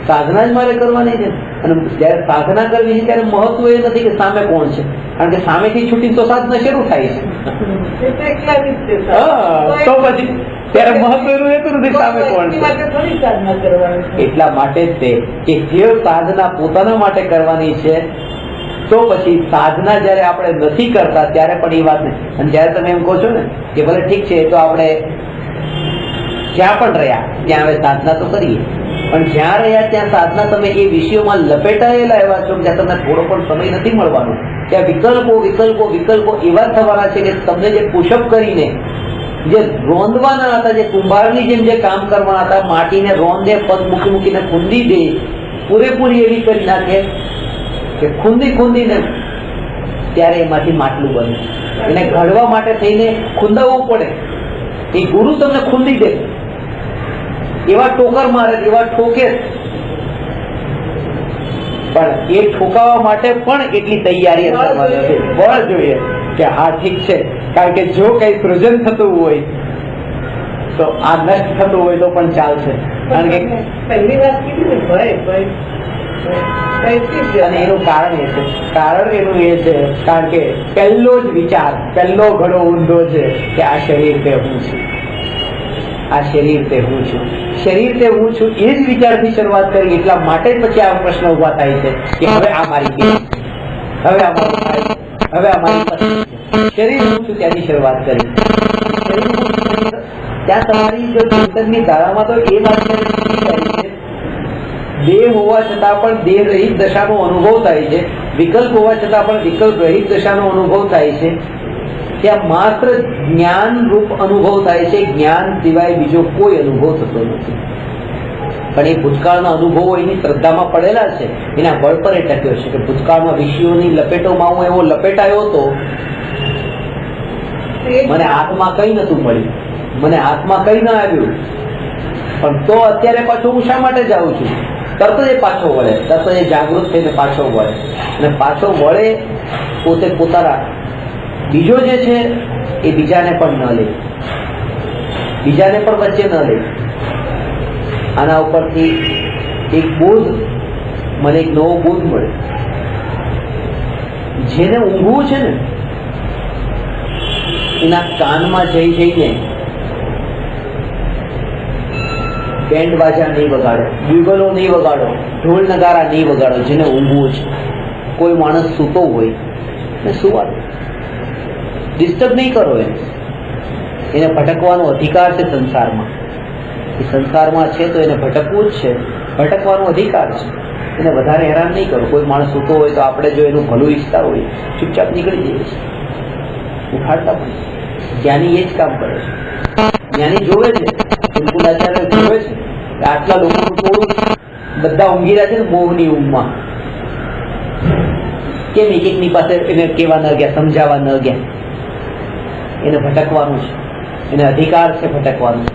સાધના જ મારે કરવાની છે. અને જયારે સાધના કરવી છે ત્યારે મહત્વ એ નથી કે સામે કોણ છે, કારણ કે સામેથી છૂટી તો સાધના શરૂ થાય છે. તો પછી ત્યારે મહત્વ એનું રહેતું નથી સામે કોણ છે. એટલા માટે જ તે કે જે સાધના પોતાના માટે કરવાની છે, તો પછી સાધના જયારે આપણે નથી કરતા ત્યારે પણ એ વાત નહીં. અને જયારે તમે એમ કહો છો ને કે ભલે ઠીક છે તો આપણે જ્યાં પણ રહ્યા ત્યાં હવે સાધના તો કરીએ, પણ જ્યાં રહ્યા ત્યાં સાધના તમે એ વિષયોમાં લપેટાયેલા એવા છો જ્યાં તમને થોડો પણ સમય નથી મળવાનો. ત્યાં વિકલ્પો વિકલ્પો વિકલ્પો એવા થવાના છે કે તમને જે પુશઅપ કરીને જે રોંદવાના હતા, જે કુંભારની જેમ જે કામ કરવાના હતા, માટીને રોંદે, પગ મૂકી મૂકીને ખૂંદી દે, પૂરેપૂરી એવી કરી નાખે કે ખૂંદીને ત્યારે એમાંથી માટલું બને. એને ઘડવા માટે થઈને ખૂંદાવવું પડે. એ ગુરુ તમને ખૂંદી દે, એવા ટોકર મારે, એવા ઠોકે, પણ એ ઠોકાવવા માટે પણ એટલી તૈયારી બળ જોઈએ કે હા ઠીક છે, કારણ કે જો કઈ સૃજન થતું હોય તો આ નષ્ટ થતું હોય તો પણ ચાલશે. કારણ કે પહેલી વાત કીધી અને એનું કારણ એ છે, કારણ એનું એ છે કારણ કે પહેલો જ વિચાર, પહેલો ઘડો ઊંધો છે કે આ શરીર તે હું છું, આ શરીર તે હું છું, શરીર તે હું છું. એ જ વિચારથી શરૂઆત કરી. એટલા માટે જ પછી આ પ્રશ્ન ઉભા થાય છે કે હવે આ મારી બેન, હવે આ મારું ભાઈ, હવે આ મારી પત્ની છે. શરીર હું છું ત્યાંની શરૂઆત કરી. ત્યાં તમારી જો ચિંતનની ધારામાં તો એ વાત છે, દેહ હોવા છતાં પણ દેહ રહિત દશાનો અનુભવ થાય છે, વિકલ્પ હોવા છતાં પણ વિકલ્પ રહિત દશાનો અનુભવ થાય છે. ત્યાં માત્ર જ્ઞાન રૂપ અનુભવ થાય છે, જ્ઞાન સિવાય બીજો કોઈ અનુભવ થતો નથી. પણ એ ભૂતકાળના અનુભવો એની શ્રદ્ધામાં પડેલા છે, એના બળ પર એ ટક્યો છે કે ભૂતકાળમાં વિષયોની લપેટોમાં હું એવો લપેટાયો હતો, મને હાથમાં કઈ નતું મળ્યું, મને હાથમાં કઈ ના આવ્યું, પણ તો અત્યારે પાછો હું શા માટે જાઉં છું? તરત જ પાછો વળે, તરત જ જાગૃત થઈને પાછો વળે, અને પાછો વળે પોતે પોતાના બીજો જે છે એ બીજાને પણ ન લે, બીજાને પણ વચ્ચે ન લે. આના ઉપરથી એક બોધ, મને એક નવો બોધ મળે. જેને ઊંઘવું છે ને એના કાનમાં જઈને બેન્ડ બાજા નહીં વગાડો, બ્યુગલો નહીં વગાડો, ઢોલ નગારા નહીં વગાડો. જેને ઊંઘવું છે, કોઈ માણસ સૂતો હોય ને સુવા દો, ડિસ્ટર્બ નહીં કરો. એને ભટકવાનો અધિકાર છે સંસારમાં. એ સંસારમાં છે તો એને ભટકવું જ છે, ભટકવાનો અધિકાર છે. એને વધારે હેરાન નહીં કરો. કોઈ માણસ સૂતો હોય તો આપણે જો એનું ભલું ઈચ્છતા હોય ચૂપચાપ નીકળી જઈએ છીએ, ઉઠાડતા પણ. જ્ઞાની એ જ કામ કરે છે. જ્ઞાની જોવે છે, બિલકુલાચાર્ય જોવે છે કે આટલા લોકોનું ટોળું બધા ઊંઘી રહ્યા છે ને મોહની ઊંઘમાં, કેમ એક એકની પાસે એને કેવા ન ગયા, સમજાવવા ન ગયા? એને ભટકવાનું છે, એને અધિકાર છે ભટકવાનું.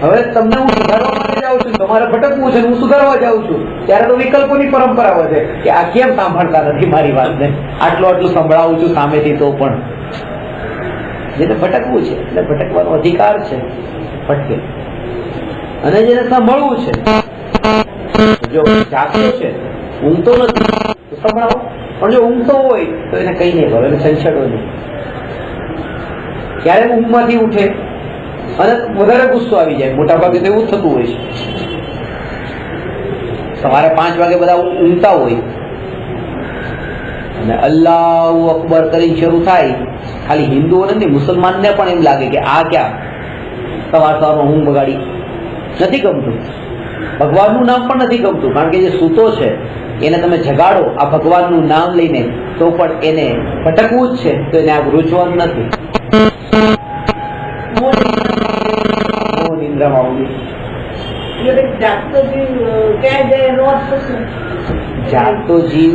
હવે તમને હું સુધારવા માટે જાઉં છું, તમારે ભટકવું છે, હું સુધારવા જાઉં છું, ત્યારે તો વિકલ્પોની પરંપરા વધે કે આ કેમ સાંભળતા નથી મારી વાતને, આટલું સંભળાવું છું સામેથી તો પણ. જેને ભટકવું છે એટલે ભટકવાનો અધિકાર છે, ભટકે. અને જેને સાંભળવું છે, જો જાગતો છે, ઊંઘતો નથી તો સંભળાવો, પણ જો ઊંઘતો હોય તો એને કઈ નહીં કરો, એને સંછેડો નહીં. ક્યારે ઊંઘમાંથી ઉઠે અને વધારે ગુસ્સો આવી જાય, મોટા ભાગે તો એવું જ થતું હોય છે. સવારે 5 વાગે બધા ઊંઘતા હોય અને અલ્લાહુ અકબર કરીને શરૂ થાય. ખાલી હિન્દુઓને નહીં, મુસલમાનને પણ એમ લાગે કે આ ક્યાં સવારમાં ઊંઘ બગાડી. નથી ગમતું, ભગવાનનું નામ પણ નથી ગમતું, કારણ કે જે સૂતો છે એને તમે જગાડો આ ભગવાનનું નામ લઈને તો પણ એને ભટકવું જ છે, તો એને આ રૂચવાનું નથી. જાગતો જીવ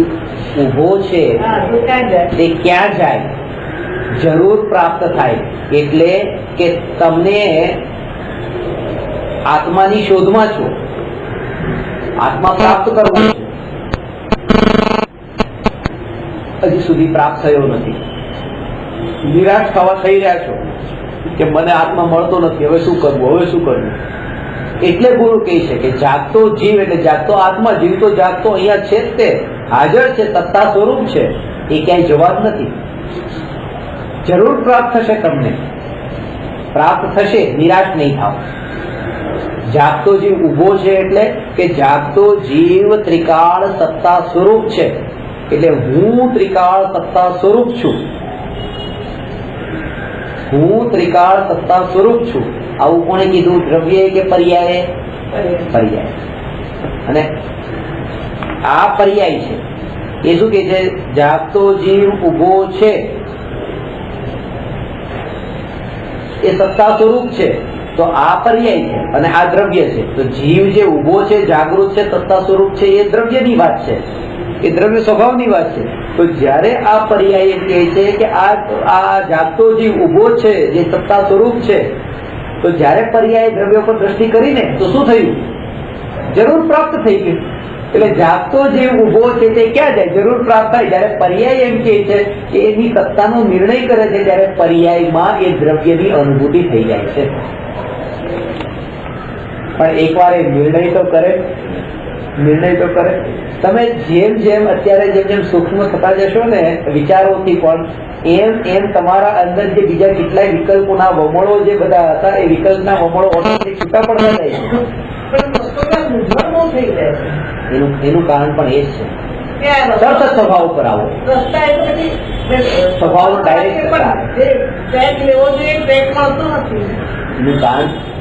ઉભો છે તે ક્યાં જાય? જરૂર પ્રાપ્ત થાય. એટલે કે તમને આત્માની શોધમાં છો, આત્મા પ્રાપ્ત કરવો છે, હજી સુધી પ્રાપ્ત થયો નથી, નિરાશ થવા થઈ રહ્યા છો, કે મને આત્મા મળતો નથી, હવે શું કરવું, હવે શું કરવું. એટલે ગુરુ કહે છે કે જાગતો જીવ એટલે જાગતો આત્મા, જીવતો જાગતો અહીંયા છે જ, તે હાજર છે, સત્તા સ્વરૂપ છે, એ ક્યાંય જવાબ નથી. જરૂર પ્રાપ્ત થશે, તમને પ્રાપ્ત થશે, નિરાશ નહીં થાવ. જાગતો જીવ ઉભો છે એટલે કે જાગતો જીવ ત્રિકાળ સત્તા સ્વરૂપ છે, એટલે હું ત્રિકાળ સત્તા સ્વરૂપ છું, હું ત્રિકાળ સત્તા સ્વરૂપ છું. આવું કોણે કીધું? દ્રવ્ય કે પર્યાય? પર્યાય. અને આ પર્યાય છે એ શું કે છે? જાગતો જીવ ઉભો છે એ સત્તા સ્વરૂપ છે, તો આ પર્યાય છે અને આ દ્રવ્ય છે. તો જીવ જે ઉભો છે, જાગૃત છે, સત્તા સ્વરૂપ છે, એ દ્રવ્યની વાત છે, એ દ્રવ્ય સ્વભાવની વાત છે. તો જ્યારે આ પર્યાય કહે છે કે આ જાગતો જીવ ઉભો છે જે સત્તા સ્વરૂપ છે, તો જ્યારે પર્યાય દ્રવ્ય પર દ્રષ્ટિ કરીને તો શું થયું? જરૂર પ્રાપ્ત થઈ ગયું. એટલે જાગતો જીવ ઉભો છે તે ક્યાં જાય? જરૂર પ્રાપ્ત થાય. જ્યારે પર્યાય એમ કહે છે કે એની સત્તાનો નિર્ણય કરે છે, ત્યારે પર્યાયમાં એ દ્રવ્યની અનુભૂતિ થઈ જાય છે. પણ એકવાર એ નિર્ણય તો કરે, નિર્ણય તો કરે. તમે જેમ જેમ અત્યારે જેમ જેમ સૂક્ષ્મ થતા જશો ને વિચારોથી, પણ એમ એમ તમારા અંદર જે બીજા કેટલાય વિકલ્પોના વમળો જે બધા હતા, એ વિકલ્પના વમળો ઓટોમેટિક છૂટા પડતા જાય છે. એનું કારણ પણ એ જ છે. તરત જ સ્વભાવ ઉપર આવો, સ્વભાવનો ડાયરેક્ટ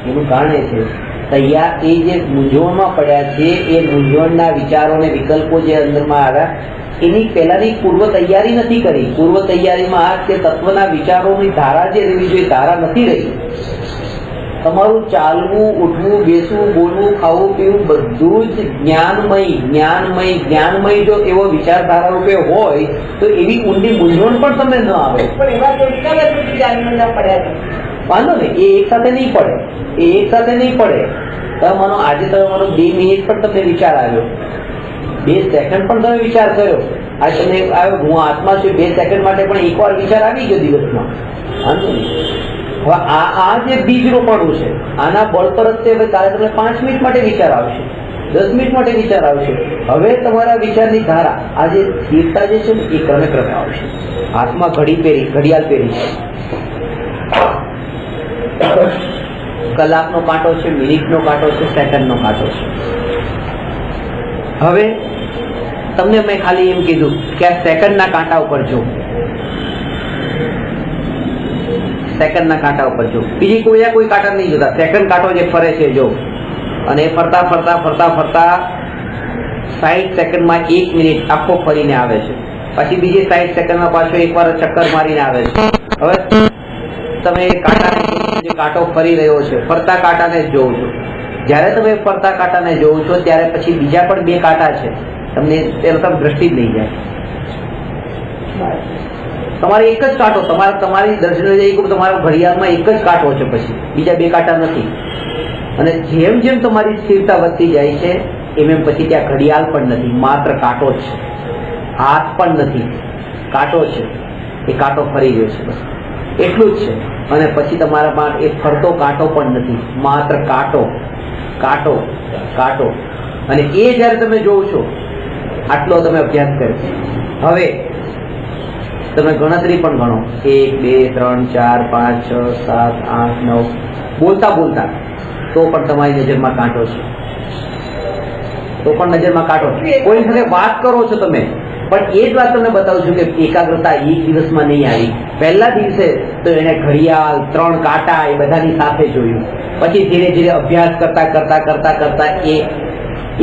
એનું કારણ એ છે તૈયાર એ જે મૂંઝવણમાં પડ્યા છે, એ મૂંઝવણના વિચારો ને વિકલ્પો જે અંદરમાં આવ્યા, એની પહેલાની પૂર્વ તૈયારી નથી કરી. પૂર્વ તૈયારીમાં તે તત્વના વિચારોની ધારા જે રહેવી જોઈએ, ધારા નથી રહી. તમારું ચાલવું, ઉઠવું, બેસવું, બોલવું, ખાવું, પીવું બધું જ જ્ઞાનમય જો એવો વિચારધારા રૂપે હોય તો એવી ઊંડી મૂંઝવણ પણ તમને ન આવે. વાંધો નહીં, એ એક સાથે નહીં પડે, એ એક સાથે નહીં પડે. તમે માનો આજે તમે માનો 2 મિનિટ પણ તમને વિચાર આવ્યો, 2 સેકન્ડ પણ તમે વિચાર કર્યો, આ તમને આવ્યો હું આત્મા છું, 2 સેકન્ડ માટે પણ એકવાર વિચાર આવી ગયો દિવસમાં, વાંધો નહીં. હવે આ જે બીજ રોપણું છે, આના બળ પર જ હવે કાલે તમને 5 મિનિટ માટે વિચાર આવશે, 10 મિનિટ માટે વિચાર આવશે. હવે તમારા વિચારની ધારા આ જે સ્થિરતા જે છે ને એ ક્રમે ક્રમે આવશે. હાથમાં ઘડિયાળ પહેરી છે, કલાકનો કાંટો છે, મિનિટનો કાંટો છે, સેકન્ડનો કાંટો છે. હવે તમને મેં ખાલી એમ કીધું કે આ સેકન્ડના કાંટા ઉપર જો, સેકન્ડના કાંટા ઉપર જો, બીજી કોઈ કાંટા નહીં જોતા, સેકન્ડ કાંટો જે ફરે છે જો, અને ફરતા ફરતા ફરતા ફરતા 60 સેકન્ડમાં 1 મિનિટ આખો ફરીને આવે છે, પછી બીજી 60 સેકન્ડમાં પાછો એકવાર ચક્કર મારીને આવે છે. હવે તમે કાંટાને જે કાંટો ફરી રહ્યો છે, ફરતા કાંટાને જોવો છો. જ્યારે તમે ફરતા કાંટાને જોવો છો ત્યારે પછી બીજા પણ 2 કાંટા છે, તમને તરત દ્રષ્ટિ જ નહીં જાય. તમારે એક જ કાંટો, તમારી દર્શન તમારા ઘડિયાળમાં એક જ કાંટો છે, પછી બીજા 2 કાંટા નથી. અને જેમ જેમ તમારી સ્થિરતા વધતી જાય છે એમ એમ પછી ત્યાં ઘડિયાળ પણ નથી, માત્ર કાંટો જ છે. હાથ પણ નથી, કાંટો છે, એ કાંટો ફરી રહ્યો છે, બસ એટલું જ છે. અને પછી તમારામાં એ ફરતો કાંટો પણ નથી, માત્ર કાંટો કાંટો કાંટો. અને એ જ્યારે તમે જોવો છો, આટલો તમે અભ્યાસ કર્યો, હવે તમે ગણતરી પણ ગણો, 1 2 3 4 5 6 7 8 9 બોલતા બોલતા તો પણ તમારી નજરમાં કાંટો છે, તો પણ નજરમાં કાંટો. કોઈ સાથે વાત કરો છો તમે, પણ એ જ વાત તમને બતાવું છું કે એકાગ્રતા એક દિવસમાં નહીં આવી. પહેલા દિવસે તો એને ઘડિયાળ, 3 કાંટા એ બધાની સાથે જોયું, પછી ધીરે ધીરે અભ્યાસ કરતા કરતા કરતા કરતા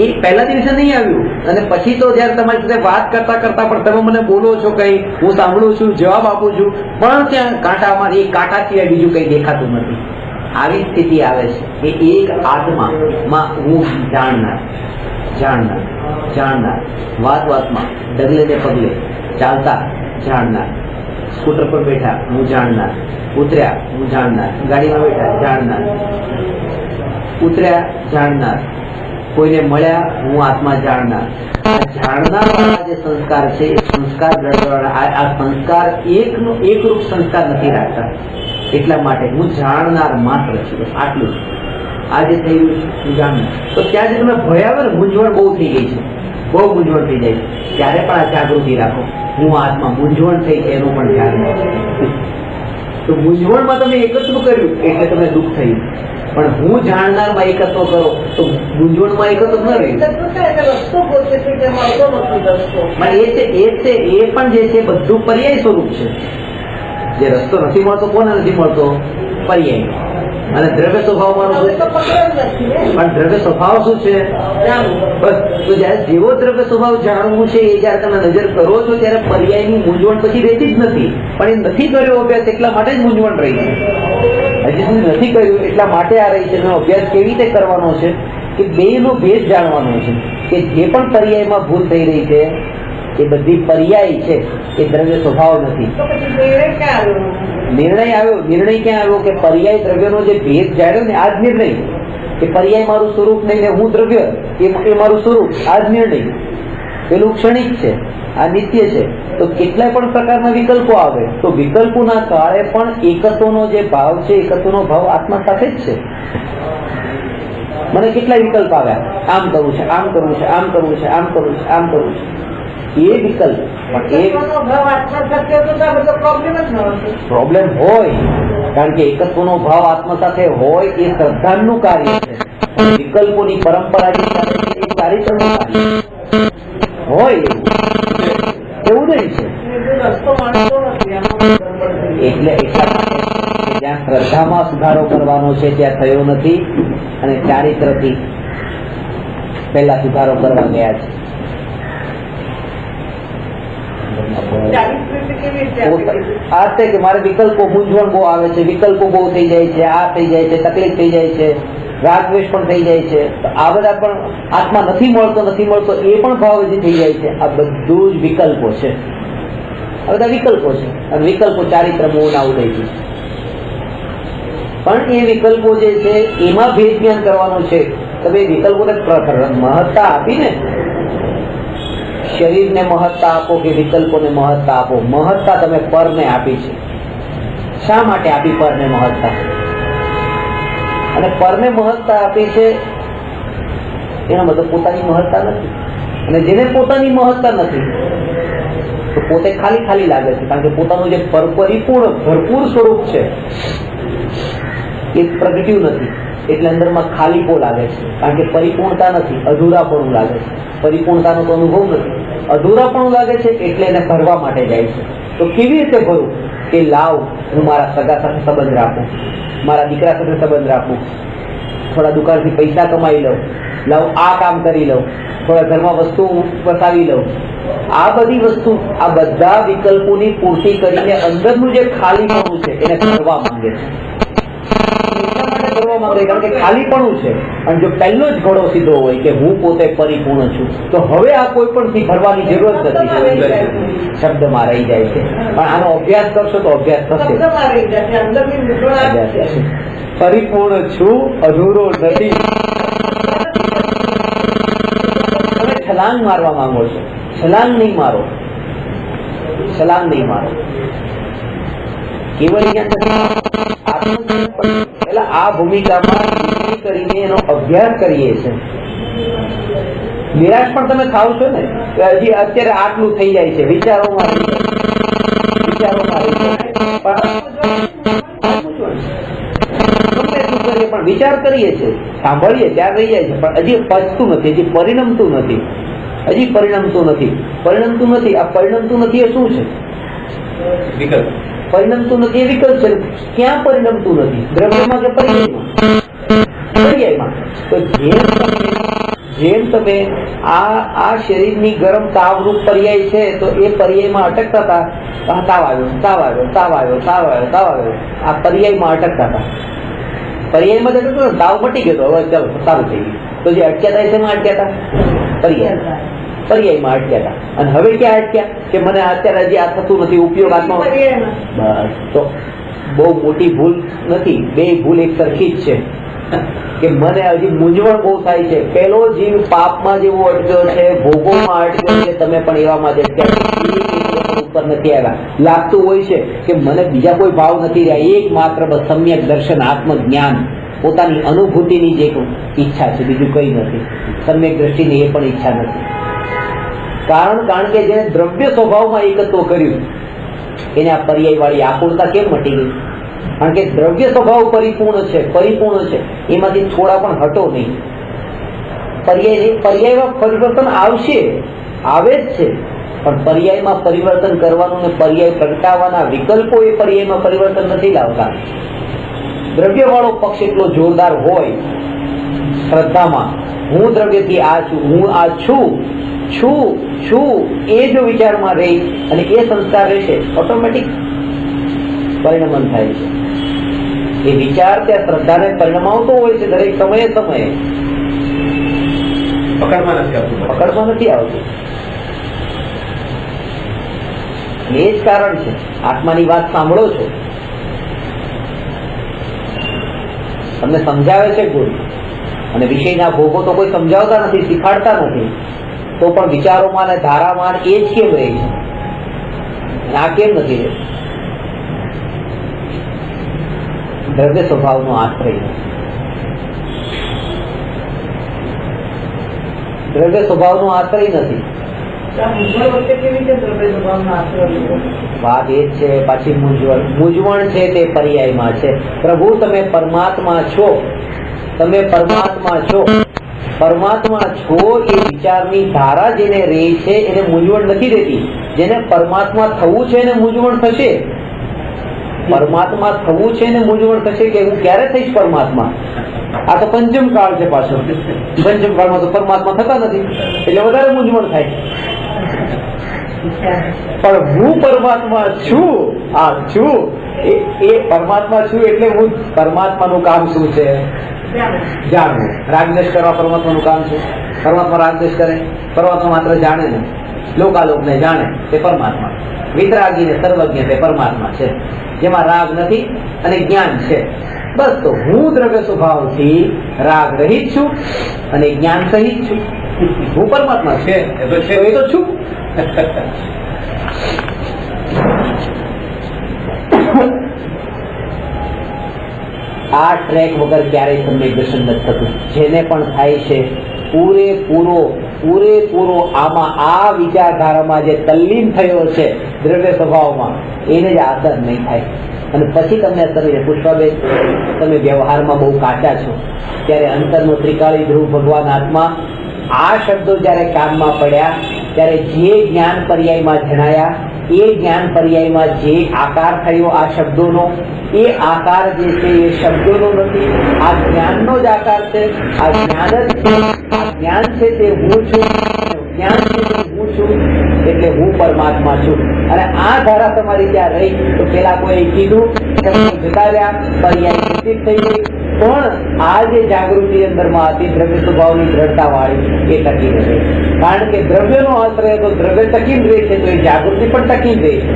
એ પહેલા દિવસે નહીં આવ્યું. અને પછી તો જયારે તમારી સાથે વાત કરતા કરતા પણ તમે મને બોલો છો કઈ, હું સાંભળું છું, જવાબ આપું છું, પણ ત્યાં કાંટામાં એ કાંટા સિવાય બીજું કઈ દેખાતું નથી. આવી સ્થિતિ આવે છે કે એક આત્મામાં હું જાણનાર, વાતમાં ડગલે ને પગલે ચાલતા જાણનાર, સ્કૂટર પર બેઠા હું જાણનાર, ઉતર્યા હું જાણનાર, ગાડીમાં બેઠા જાણનાર, ઉતર્યા જાણનાર, કોઈને મળ્યા હું આત્મા જાણનાર. આ જાણનાર જે સંસ્કાર છે એ સંસ્કાર આ સંસ્કાર એકરૂપ સંસ્કાર નથી રાખતા. એટલા માટે હું જાણનાર માત્ર છું, બસ આટલું જ. આ જે થયું છે હું જાણનાર. તો ત્યાં જે તમે ભય આવે ને, મૂંઝવણ બહુ થઈ ગઈ છે, બહુ મૂંઝવણ થઈ જાય છે, ત્યારે પણ આ જાગૃતિ રાખો, હું આત્મા. મૂંઝવણ થઈ છે એનું પણ ધ્યાન રાખો. તો મૂંઝવણમાં તમે એકત્વ કર્યું એટલે તમને દુઃખ થયું, પણ હું જાણનારમાં એકત્વ કરો તો મૂંઝવણમાં એકત્વ ન રહ્યું. એ પણ જે છે બધું પર્યાય સ્વરૂપ છે. જે રસ્તો નથી મળતો, કોને નથી મળતો? પર્યાય. અને દ્રવ્ય સ્વભાવમાં પણ દ્રવ્ય સ્વભાવ શું છે? બસ. તો જયારે જેવો દ્રવ્ય સ્વભાવ જાણવું છે એ જયારે તમે નજર કરો છો ત્યારે પર્યાયની મૂંઝવણ પછી રહેતી જ નથી. પણ એ નથી કર્યો અભ્યાસ એટલા માટે જ મૂંઝવણ રહી છે. હજી સુધી નથી કર્યું એટલા માટે આ રહી છે. એનો અભ્યાસ કેવી રીતે કરવાનો છે કે બેનો ભેદ જાણવાનો છે, કે જે પણ પર્યાયમાં ભૂલ થઈ રહી છે એ બધી પર્યાય છે, એ દ્રવ્ય સ્વભાવ નથી. નિર્ણય આવ્યો. નિર્ણય ક્યાં આવ્યો? કે પર્યાય દ્રવ્યનો જે ભેદ જાણ્યો ને, આ જ નિર્ણય. કે પર્યાય મારું સ્વરૂપ નહીં ને હું દ્રવ્ય એ મારું સ્વરૂપ, આ જ નિર્ણય. પેલું ક્ષણિક છે, આ નિત્ય છે. તો કેટલાય પણ પ્રકારના વિકલ્પો આવે, તો વિકલ્પોના કાળે પણ એકત્વનો જે ભાવ છે, એકત્વનો ભાવ આત્મા સાથે જ છે. મને કેટલાય વિકલ્પ આવ્યા, આમ કરવું છે, આમ કરવું છે, આમ કરવું છે, આમ કરવું છે, આમ કરવું છે. એ વિકલ્પ પ્રોબ્લેમ હોય, કારણ કે એકત્વનો ભાવ આત્મા સાથે હોય એ શ્રદ્ધાનું કાર્ય છે. વિકલ્પોની પરંપરા જે ચાલે છે એ ચારિત્રનું કાર્ય હોય એવું નહીં છે. એટલે એટલા માટે જ્યાં શ્રદ્ધામાં સુધારો કરવાનો છે ત્યાં થયો નથી, અને ચારિત્રથી પહેલા સુધારો કરવા ગયા છે. આ છે કે મારે વિકલ્પો, મૂંઝવણ બહુ આવે છે, વિકલ્પો બહુ થઈ જાય છે, આ થઈ જાય છે, તકલીફ થઈ જાય છે, રાગદ્વેષ પણ થઈ જાય છે. આ બધા પણ આત્મા નથી મળતો એ પણ ભાવ જે થઈ જાય છે. આ બધું જ વિકલ્પો છે. આ બધા વિકલ્પો છે, અને વિકલ્પો ચારિત્ર મોહના ઉદય છે. પણ એ વિકલ્પો જે છે એમાં ભેદ જ્ઞાન કરવાનું છે. તમે વિકલ્પોને મહત્તા આપીને, શરીરને મહત્તા આપો કે વિકલ્પોને મહત્તા આપો, મહત્તા તમે પરને આપી છે. શા માટે આપી પરને મહત્તા? અને પરને મહત્તા આપી છે એનો મતલબ પોતાની મહત્તા નથી. અને જેને પોતાની મહત્તા નથી તો પોતે ખાલી ખાલી લાગે છે, કારણ કે પોતાનું જે પરિપૂર્ણ ભરપૂર સ્વરૂપ છે એ પ્રગટ્યું નથી. એટલે અંદરમાં ખાલીપો લાગે છે, કારણ કે પરિપૂર્ણતા નથી, અધૂરાપણું લાગે છે. પરિપૂર્ણતાનો તો અનુભવ નથી, અધૂરાપણું લાગે છે, એટલે એને ભરવા માટે જાય છે. તો કેવી રીતે ભરું? કે લાવ, હું મારા સગા સાથે સંબંધ રાખું, મારા દીકરા સાથે સંબંધ રાખું, થોડા દુકાનથી પૈસા કમાઈ લઉં, લાવ આ કામ કરી લઉં, થોડા ઘરમાં વસ્તુ વસાવી લઉં. આ બધી વસ્તુ, આ બધા વિકલ્પોની પૂર્તિ કરીને અંદરનું જે ખાલીપણું છે એને ભરવા માંગે છે. કારણ કે ખાલીપણું છે. અને જો પહેલો જ ઘડો સીધો હોય કે હું પોતે પરિપૂર્ણ છું, તો હવે આ કોઈ પણ થી ભરવાની જરૂર નથી. શબ્દમાં રહી જાય છે. પણ આનો અભ્યાસ કરશો તો અભ્યાસ થશે. પરિપૂર્ણ છું, અધૂરો નથી. તમે છલાંગ મારવા માંગો છો, છલાંગ નહીં મારો, છલાંગ નહીં મારો. કેવળ પેલા આ ભૂમિકામાં કરીને એનો અભ્યાસ કરીએ છીએ. નિરાશ પણ તમે ખાવ છો ને, હજી અત્યારે આટલું થઈ જાય છે, વિચારોમાં પણ વિચાર કરીએ છીએ, સાંભળીએ ત્યારે રહી જાય છે, પણ હજી પચતું નથી, હજી પરિણમતું નથી, હજી પરિણમતું નથી, પરિણમતું નથી. આ પરિણમતું નથી એ શું છે? વિકલ્પ. પરિણમતું નથી એ વિકલ્પ છે. ક્યાં પરિણમતું નથી? દ્રવ્યમાં કે પર્યાયમાં? પર્યાયમાં. તો જેમ તમે આ શરીરની ગરમ તાવરૂપ પર્યાય છે, તો એ પર્યાયમાં અટકતા હતા. તાવ આવ્યો, તાવ આવ્યો, તાવ આવ્યો, તાવ આવ્યો, તાવ આવ્યો, આ પર્યાયમાં અટકતા હતા. પર્યાયમાં અટકતો તાવ મટી ગયો, હવે ચાલો સારું થઈ ગયું. તો જે અટક્યા હતા શેમાં અટક્યા હતા? પર્યાય. પર્યાયમાં અટક્યા હતા. અને હવે ક્યાં અટક્યા? કે મને અત્યારે હજી આ થતું નથી, ઉપયોગ આત્મા. બસ, તો બહુ મોટી ભૂલ નથી, બે ભૂલ એક સરખી જ છે. કે મને હજી મૂંઝવણ બહુ થાય છે. પેલો જીવ પાપમાં જેવો અટક્યો છે, ભોગોમાં અટક્યો છે, તમે પણ એવામાં જ અટક્યા. પણ ઉપર નથી આવ્યા. લાગતું હોય છે કે મને બીજા કોઈ ભાવ નથી રહ્યા, એકમાત્ર બસ સમ્યક દર્શન, આત્મજ્ઞાન, પોતાની અનુભૂતિની જે ઈચ્છા છે, બીજું કંઈ નથી. સમ્યક દ્રષ્ટિની એ પણ ઈચ્છા નથી. કારણ કે જેને દ્રવ્ય સ્વભાવમાં એકત્વ કર્યું એને આ પર્યાય વાળી આકુળતા કેમ મટી ગઈ? કારણ કે દ્રવ્ય સ્વભાવ પરિપૂર્ણ છે, એમાંથી થોડા પણ હટો નહીં. પર્યાયમાં પરિવર્તન આવે જ છે, પણ પર્યાયમાં પરિવર્તન કરવાનું ને પર્યાય પ્રગટાવવાના વિકલ્પો એ પર્યાયમાં પરિવર્તન નથી લાવતા. દ્રવ્ય વાળો પક્ષ એટલો જોરદાર હોય શ્રદ્ધામાં, હું દ્રવ્યથી આ છું, હું આ છું, એ જો વિચારમાં રહી અને એ સંસ્કાર રહેશે, ઓટોમેટિક પરિણમન થાય છે. એ વિચાર ત્યાં શ્રદ્ધાને પરિણમાવતો હોય છે દરેક સમયે પકડમાં નથી આવતું. એ જ કારણ છે. આત્માની વાત સાંભળો છો, તમને સમજાવે છે ગુરુ, અને વિષયના ભોગો તો કોઈ સમજાવતા નથી, શીખાડતા નથી, તો પણ વિચારોમાં અને ધારામાં એ જ કેમ રહે છે અને આ કેમ નથી રહેતું? દ્રવ્ય સ્વભાવનો આશ્રય, દ્રવ્ય સ્વભાવનો આશ્રય નથી. વાત એ જ છે. પાછી મૂંઝવણ છે તે પર્યાયમાં છે. પ્રભુ તમે પરમાત્મા છો, પરમાત્મા છો એ વિચારની ધારા જેને રહે છે એને મૂંઝવણ નથી રહેતી. જેને પરમાત્મા થવું છે એને મૂંઝવણ થશે. પરમાત્મા થવું છે ને મૂંઝવણ થશે કે હું ક્યારે થઈશ પરમાત્મા. આ તો પંચમ કાળ છે પાછો. પંચમ કાળમાં તો પરમાત્મા થતા નથી, એટલે વધારે મૂંઝવણ થાય. પણ હું પરમાત્મા છું, એ પરમાત્મા છું એટલે હું પરમાત્માનું કામ શું છે? જાણવું. રાગદ્વેષ કરવા પરમાત્માનું કામ છે? પરમાત્મા રાગદ્વેષ કરે? પરમાત્મા માત્ર જાણે ને, લોકાલોકને જાણે તે પરમાત્મા. વિતરાગી ને સર્વજ્ઞ તે પરમાત્મા છે, જેમાં રાગ નથી અને જ્ઞાન છે. બસ, તો હું દ્રવ્ય સ્વભાવથી રાગ રહિત છું અને જ્ઞાન સહિત છું. હું પરમાત્મા છે એ તો છું. આ ટ્રેક વગર ક્યારેય સમ્યક દર્શન નથી થતું. જેને પણ થાય છે પૂરેપૂરો આમાં આ વિચારધારામાં જે તલ્લીન થયો છે દ્રવ્ય સ્વભાવમાં, એને જ આદર નહીં થાય. અને પછી તમને તમે પુષ્પાબેન, તમે વ્યવહારમાં બહુ કાચા છો, ત્યારે અંતરનો ત્રિકાળી ધ્રુવ ભગવાન આત્મા, આ શબ્દો જ્યારે કામમાં પડ્યા ત્યારે જે જ્ઞાન પર્યાયમાં જણાયા, એ જ્ઞાન પર્યાયમાં જે આકાર થયો આ શબ્દોનો, એ આકાર જે છે એ શબ્દોનો નથી, આ જ્ઞાનનો જ આકાર છે. આ જ્ઞાન જ છે. આ જ્ઞાન છે તે હું છું, જ્ઞાન છે તે હું છું, એટલે હું પરમાત્મા છું. અને આ ધારા તમારી ત્યાં રહી તો પેલા કોઈ કીધું, જતા રહ્યા, પર્યાય નિશ્ચિત થઈ ગઈ. પણ આ જે જાગૃતિ અંદરમાં હતી દ્રવ્ય સ્વભાવની દ્રઢતા વાળી, એ ટકી રહે. કારણ કે દ્રવ્યનો આશ્રય તો દ્રવ્ય ટકી જ રહે છે, તો એ જાગૃતિ પણ ટકી જ રહે છે.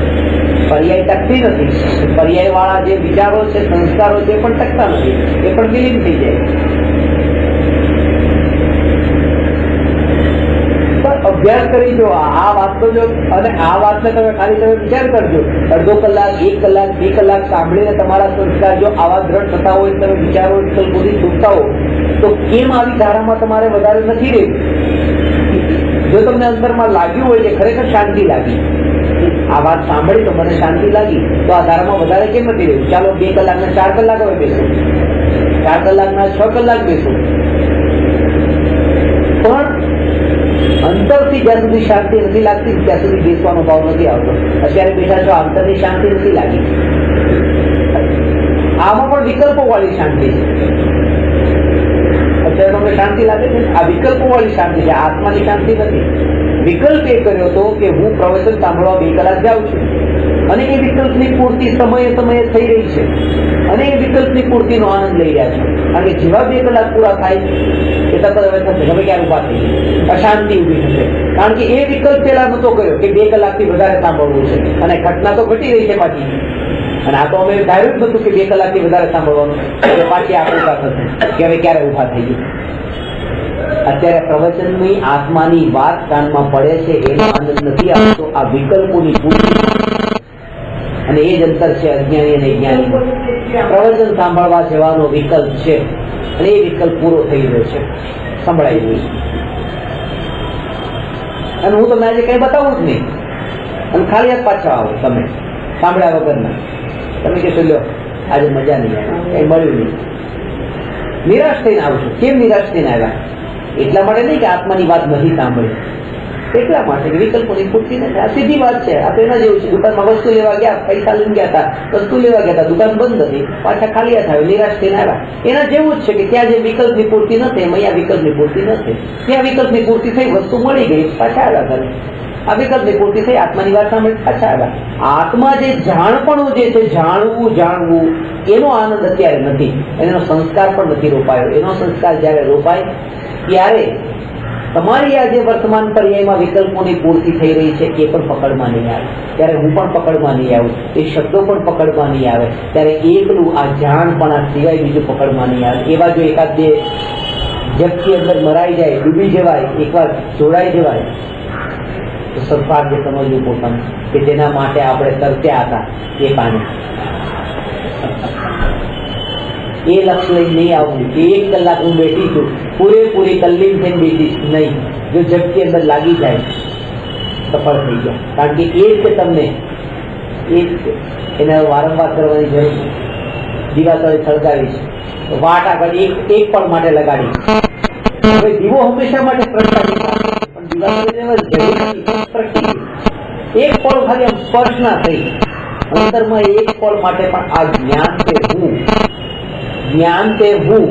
પર્યાય ટકતી નથી. પર્યાય વાળા જે વિચારો છે, સંસ્કારો છે, પણ ટકતા નથી, એ પણ વિલીન થઈ જાય. અભ્યાસ કરી જો આ વાત તો જો, અને આ વાતને તમે ખાલી વિચાર કરજો. અડધો કલાક, 1 કલાક, 2 કલાક સાંભળીને તમારા સંસ્કાર જો આવા દ્રઢ થતા હોય, તમે વિચારો સુધી છૂટતા હો, તો કેમ આવી ધારામાં તમારે વધારે નથી રહેવું? જો તમને અંતરમાં લાગ્યું હોય કે ખરેખર શાંતિ લાગી, આ વાત સાંભળી તો મને શાંતિ લાગી, તો આ ધારામાં વધારે કેમ નથી રહેવું? ચાલો 2 કલાકના 4 કલાક હવે બેસો, 4 કલાકના 6 કલાક બેસો. પણ અંતરથી જ્યાં સુધી શાંતિ નથી લાગતી ત્યાં સુધી બેસવાનો ભાવ નથી આવતો. અત્યારે બેઠા છો, અંતરની શાંતિ નથી લાગી. આમાં પણ વિકલ્પો વાળી શાંતિ છે. અત્યારે તમને શાંતિ લાગે છે, આ વિકલ્પો વાળી શાંતિ છે, આત્માની શાંતિ નથી. વિકલ્પ એ કર્યો હતો કે હું પ્રવચન સાંભળવા 2 કલાક જાઉં છું, અને એ વિકલ્પની પૂર્તિ સમયે થઈ રહી છે, અને એ વિકલ્પની પૂર્તિનો આનંદ લઈ રહ્યા છે. કારણ કે જેવા 2 કલાક પૂરા થાય એ તરત હવે થશે, હવે ક્યારે ઉભા થઈ અશાંતિ ઉભી થશે. કારણ કે એ વિકલ્પ પેલા નતો કર્યો કે 2 કલાકથી વધારે સાંભળવું છે, અને ઘટના તો ઘટી રહી છે પાછી. અને આ તો અમે ધાર્યું જ નતું કે 2 કલાકથી વધારે સાંભળવાનું, પાછી આકૃતા થશે કે હવે ક્યારે ઉભા થઈ ગયું. અત્યારે પ્રવચનની આત્માની વાત કાનમાં પડે છે એનો આનંદ નથી આવતો, આ વિકલ્પોની પૂર્તિ, અને એ જ અંતર છે અજ્ઞાની અને જ્ઞાની. પ્રવચન સાંભળવા જવાનો વિકલ્પ છે અને એ વિકલ્પ પૂરો થઈ ગયો છે, સંભળાઈ ગયું. અને હું તમને આજે કઈ બતાવું જ નહીં, અને ખાલી હાથ પાછા આવો તમે સાંભળ્યા વગરના. તમે કહેશો લ્યો આજે મજા નહીં આવી, કઈ મળ્યું નહીં, નિરાશ થઈને આવશો. કેમ નિરાશ થઈને આવ્યા? એટલા માટે નહીં કે આત્માની વાત નથી સાંભળી, એટલા માટે કે વિકલ્પોની પૂર્તિ નથી. આ સીધી વાત છે. આ તો એના જેવું છે, દુકાનમાં વસ્તુ લેવા ગયા, પૈસા લઈને ગયા હતા, વસ્તુ લેવા ગયા હતા, દુકાન બંધ હતી, પાછા ખાલી હાથ આવે, નિરાશ થઈને આવ્યા. એના જેવું જ છે કે ત્યાં જે વિકલ્પની પૂર્તિ નથી એમ અહીંયા વિકલ્પની પૂર્તિ નથી. ત્યાં વિકલ્પની પૂર્તિ થઈ, વસ્તુ મળી ગઈ, પાછા આવ્યા ઘરે. આ વિકલ્પની પૂર્તિ થઈ, આત્માની વાત સાંભળી પાછા આવ્યા. આત્મા જે જાણપણું જે છે, જાણવું એનો આનંદ અત્યારે નથી, એનો સંસ્કાર પણ નથી રોપાયો. એનો સંસ્કાર જયારે રોપાય ત્યારે તમારી આ જે વર્તમાન પર્યાયમાં વિકલ્પોની પૂર્તિ થઈ રહી છે એ પણ પકડમાં નહીં આવે. ત્યારે હું પણ પકડમાં નહીં આવું, એ શબ્દો પણ પકડમાં નહીં આવે. ત્યારે એકલું આ જાણપણા સિવાય બીજું પકડમાં નહીં આવે. એવા જો એકાદ બે જગથી અંદર મરાઈ જાય, ડૂબી જવાય, એકવાર જોડાઈ જવાય તો સદભાગ્ય સમજવું પોતાનું કે જેના માટે આપણે તરસ્યા હતા એ પાણી. એ લક્ષ્ય લઈને નહીં આવવું કે 1 કલાક હું બેઠી છું, પૂરેપૂરી તલ્લીન થઈને બેઠી નહીં. જો જગતી અંદર લાગી જાય સફળ થઈ ગયા. કારણ કે એ જ તમને એને વારંવાર કરવાની જરૂર છે. દીવા તળે સળગાવી છે, વાટ આગળ એક પણ માટે લગાડી. હવે દીવો હંમેશા માટે પ્રગટાવી, પણ દીવા એક પળ ખાલી સ્પર્શ ના થઈ અંતરમાં, એક પળ માટે પણ આ જ્ઞાન તે હું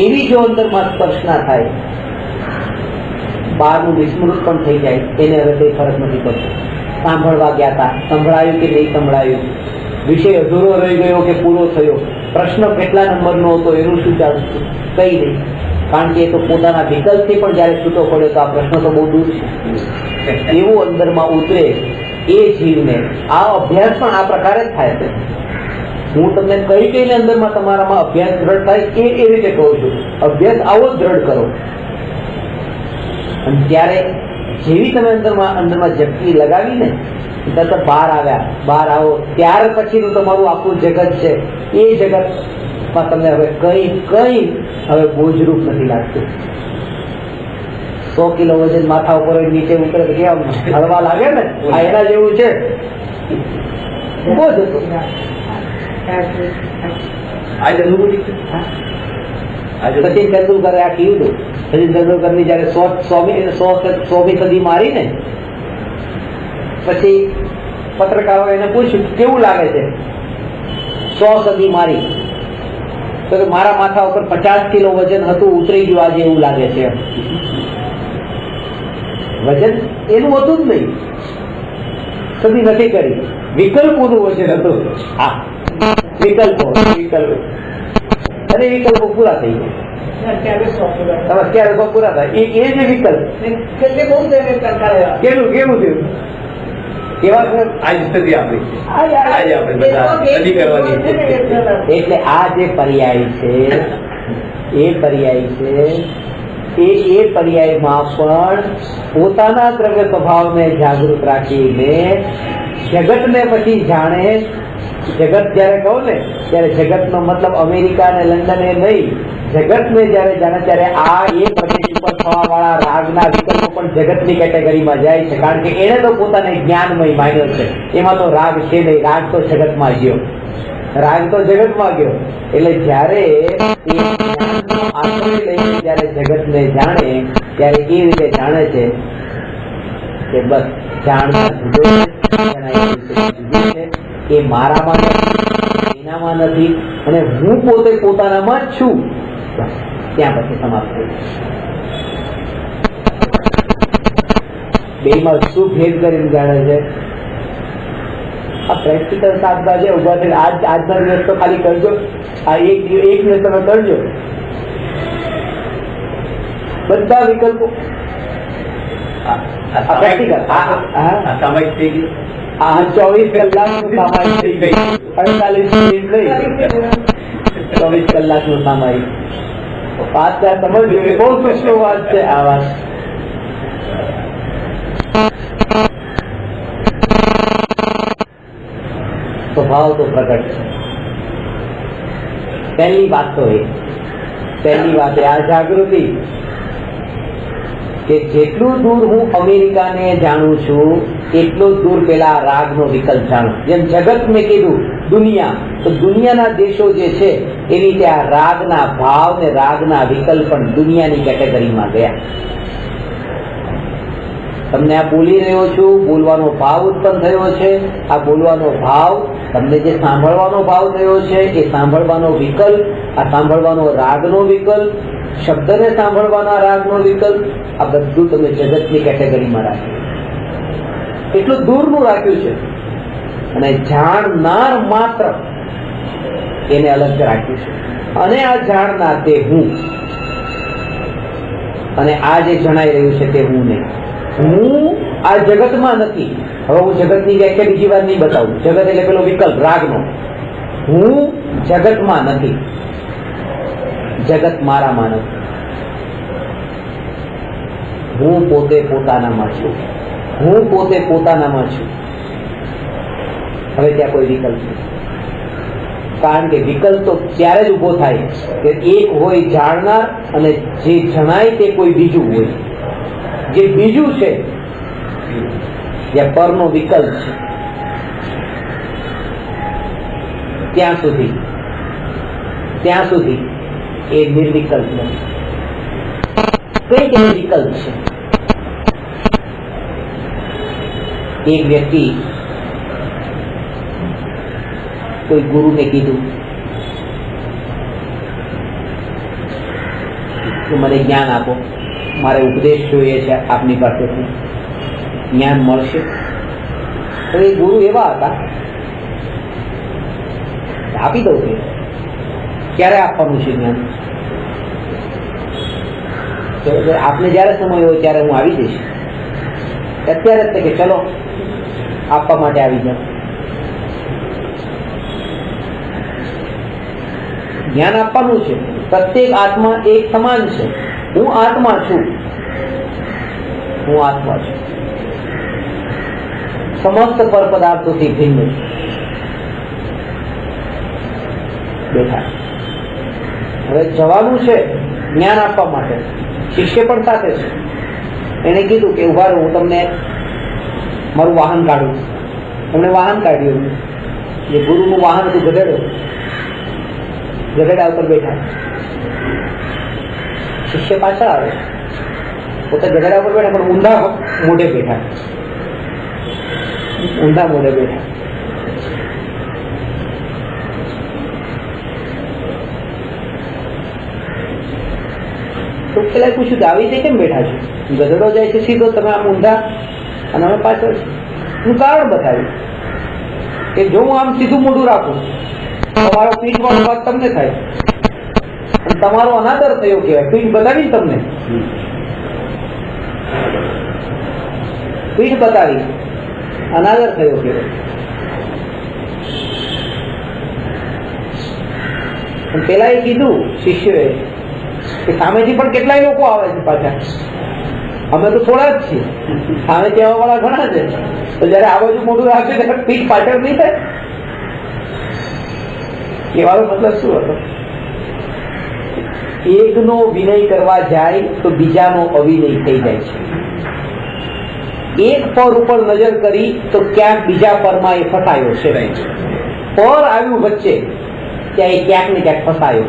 એવી જો અંતરમાં સ્પર્શ ના થાય, બહારનું વિસ્મૃત પણ થઈ જાય, એને હવે કઈ ફરક નથી પડતો. સાંભળવા ગયા હતા, સંભળાયું કે નહીં સંભળાયું, વિષય અધૂરો રહી ગયો કે પૂરો થયો, પ્રશ્ન કેટલા નંબરનો હતો એનું શું ચાલતું, કઈ નહીં. કારણ કે એ તો પોતાના વિકલ્પથી પણ જયારે છૂટો પડ્યો તો આ પ્રશ્ન તો બહુ દૂર છે. એવું અંદરમાં ઉતરે એ જીવને આ અભ્યાસ પણ આ પ્રકારે જ થાય છે. હું તમને કઈને અંદરમાં તમારામાં અભ્યાસ દ્રઢ થાય એ રીતે કહું છું. અભ્યાસ આવો જ દ્રઢ કરો, અને ત્યારે જેવી તમે અંદરમાં જપકી લગાવી ને તરત બહાર આવ્યા, બહાર આવો ત્યાર પછીનું તમારું આખું જગત છે એ જગતમાં તમને હવે કઈ હવે બોજરૂપ નથી લાગતું. 100 કિલો વજન માથા ઉપર નીચે ઉતરે તો કેમ હળવા લાગે ને, આ એના જેવું છે. બોજ હતું સચિન તેંડુલકરે આ કીધું. સચિન તેંડુલકર ની જયારે 100મી સદી મારી ને પછી પત્રકારો એને પૂછ્યું કેવું લાગે છે 100 સદી મારી, તો મારા માથા ઉપર 50 કિલો વજન હતું, ઉતરી ગયું, આજે એવું લાગે છે. વજન એનું હતું જ નહીં, સદી નથી કરી, વિકલ્પોનું વજન હતું. હા, વિકલ્પો અને વિકલ્પો પૂરા થઈ ગયા. અત્યારે પૂરા થાય એ જે વિકલ્પ કેવું થયું કેવા એટલે આ જે પર્યાય છે એ પર્યાયમાં પણ પોતાના દ્રવ્ય સ્વભાવને જાગૃત રાખીને જગતને પછી જાણે. જગત જયારે કહું ને ત્યારે જગતનો મતલબ અમેરિકા અને લંડન એ નહીં, જગતને જયારે જાણે ત્યારે આ એક પ્રદેશ ઉપર થવા વાળા રાગના વિકલ્પો પણ જગતની કેટેગરીમાં જાય છે. કારણ કે એને તો પોતાને જ્ઞાનમય માન્યો છે, એમાં તો રાગ છે નહીં, રાગ તો જગતમાં ગયો. એટલે જયારે લઈને જયારે જગતને જાણે ત્યારે એ રીતે જાણે છે કે બસ જાણતા જુદો એ મારામાં નથી, એનામાં નથી, અને હું પોતે પોતાનામાં જ છું. ત્યાં પછી સમાપ્ત થઈ. બેમાં શું ભેદ કરીને જાણે છે. આ પ્રેક્ટિકલ સાધના છે. ઉભા થઈને આજના દિવસ તો ખાલી કરજો, આ એક દિવસ તમે કરજો. બધા વિકલ્પો પ્રેક્ટિકલ સામાયિક થઈ ગયું. 24 કલાકનું સામાયિક થઈ ગઈ, 48 મિનિટ નહીં, 24 કલાકનું સામાયિક. વાત સમજ બહુ કૃષ્ણ વાત છે આ વાત. સ્વભાવ તો પ્રગટ છે. પહેલી વાત તો પહેલી વાત આ જાગૃતિ કે જેટલું દૂર હું અમેરિકાને જાણું છું એટલું દૂર પેલા રાગનો વિકલ્પ જાણું. જેમ જગત મેં કીધું દુનિયા, તો દુનિયાના દેશો જે છે એ રીતે આ રાગના ભાવ ને રાગના વિકલ્પ પણ દુનિયાની કેટેગરીમાં ગયા. તમને આ બોલી રહ્યો છું, બોલવાનો ભાવ ઉત્પન્ન થયો છે. આ બોલવાનો ભાવ તમને જે સાંભળવાનો ભાવ થયો છે એ સાંભળવાનો વિકલ્પ, આ સાંભળવાનો રાગનો વિકલ્પ, શબ્દને સાંભળવાના રાગનો વિકલ્પ, આ બધું તમે જગતની કેટેગરીમાં રાખ્યું. એટલું દૂરનું રાખ્યું છે. અને જાણનાર માત્ર એને અલગ રાખ્યું છે. અને આ જાણનાર તે હું, અને આ જે જણાઈ રહ્યું છે તે હું નહીં. હું આ જગતમાં નથી. હવે હું જગતની વ્યાખ્યા બીજી વાર નહીં બતાવું. જગત એટલે પેલો વિકલ્પ રાગનો. હું જગતમાં નથી, જગત મારામાં નથી. હું પોતે પોતાનામાં છું. હું પોતે પોતાનામાં છું. હવે ત્યાં કોઈ વિકલ્પ નથી. કારણ કે વિકલ્પ તો ત્યારે જ ઉભો થાય કે એક હોય જાણનાર અને જે જણાય તે કોઈ બીજું હોય. જે બીજું છે જ્યાં પરનો વિકલ્પ છે ત્યાં સુધી એ નિર્વિકલ્પ નથી. કઈ વિકલ્પ છે? એક વ્યક્તિ કોઈ ગુરુને કીધું કે મને જ્ઞાન આપો, મારે ઉપદેશ જોઈએ છે આપની પાસેથી, જ્ઞાન મળશે. તો એ ગુરુ એવા હતા, આપી દઉં કે ક્યારે આપવાનું છે જ્ઞાન? આપને જયારે સમય હોય ત્યારે હું આવી જઈશ. અત્યારે જ કે ચલો આપવા માટે આવી જાઓ. જ્ઞાન આપવાનું છે. પ્રત્યેક આત્મા એક સમાન છે. હું આત્મા છું. હું આત્મા છું. સમસ્ત પર પદાર્થોથી ભિન્ન છું. બેઠા હવે જવાનું છે જ્ઞાન આપવા માટે. શિષ્ય પણ સાથે છે. એને કીધું કે ઉભા રહો, હું તમને મારું વાહન કાઢું. એમણે વાહન કાઢ્યું. એ ગુરુનું વાહન હતું ગધેડો. ગધેડા ઉપર બેઠા. શિષ્ય પાછળ આવે. પોતે ગધેડા ઉપર બેઠા પણ ઊંધા મોઢે બેઠા. ઊંધા મોઢે બેઠા. તો પેલા પૂછ્યું કે આવી રીતે કેમ બેઠા છો? ગધેડો જાય છે સીધો, તમે આમ ઊંધા અને અમે પાછળ. હું કારણ બતાવ્યું કે જો હું આમ સીધું મોઢું રાખું તમારો પીઠમાં ભાગ તમને થાય અને તમારો અનાદર થયો કહેવાય. પીઠ બતાવી તમને, પીઠ બતાવી અનાદર થયો કહેવાય. પેલા એ કીધું શિષ્યોએ કે સામેથી પણ કેટલાય લોકો આવે છે પાછા. અમે તો થોડા જ છીએ, સામેથી આવવા વાળા ઘણા છે. તો જયારે આ બાજુ મોઢું રાખશે ત્યારે પીઠ પાછળ નહીં થાય. કહેવાનો મતલબ શું હતો? એકનો વિનય કરવા જાય તો બીજાનો અવિનય થઈ જાય છે. એક પર ઉપર નજર કરી તો ક્યાંક બીજા પરમાં એ ફસાયો છે. પર આવ્યું વચ્ચે ત્યાં એ ક્યાંક ને ક્યાંક ફસાયો.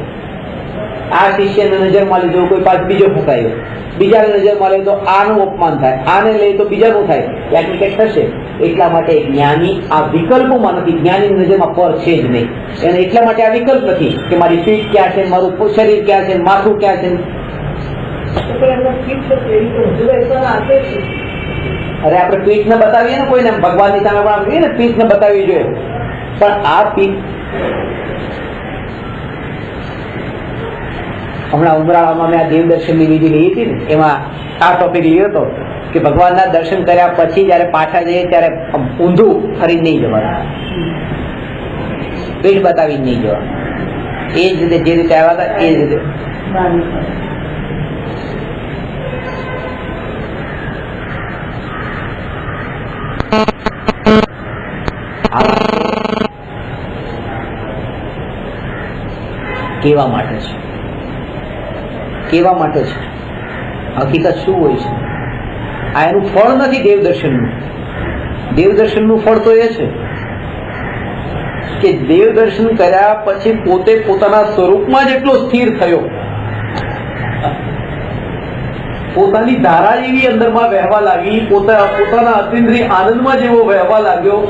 આ શિષ્યને નજરમાં લીધો, કોઈ પાછ બીજો ફસાયો. બીજાને નજરમાં લે તો આનું અપમાન થાય, આને લે તો બીજાનું થાય, ક્યાંક ને ક્યાંક થશે. એટલા માટે જ્ઞાની આ વિકલ્પોમાં નથી. જ્ઞાની નજરમાં પર છે જ નહીં. એને એટલા માટે આ વિકલ્પ નથી કે મારી પીઠ ક્યાં છે, મારું શરીર ક્યાં છે, માથું ક્યાં છે. અરે આપણે પીઠને બતાવીએ ને કોઈને, ભગવાનની સામે પણ આપણે ને પીઠને બતાવવી જોઈએ. પણ આ પીઠ હમણાં ઉમરાળામાં મેં આ દેવ દર્શનની વિધિ લીધી હતી ને, એમાં આ ટોપિક લીધો હતો કે ભગવાનના દર્શન કર્યા પછી જયારે પાછા જઈએ ત્યારે ઊંધું ફરી નહીં જવાનું, પીઠ બતાવી નહીં જવાનું. એ જ રીતે જે રીતે આવ્યા હતા એ જ રીતે. કેવા માટે છે, કેવા માટે છે, હકીકત શું હોય છે? આ એનું ફળ નથી દેવદર્શનનું. દેવદર્શનનું ફળ તો એ છે કે દેવદર્શન કર્યા પછી પોતે પોતાના સ્વરૂપમાં જેટલો સ્થિર થયો, પોતાની ધારા જેવી અંદરમાં વહેવા લાગી, પોતાના અતિન્દ્રિય આનંદમાં જેવો વહેવા લાગ્યો,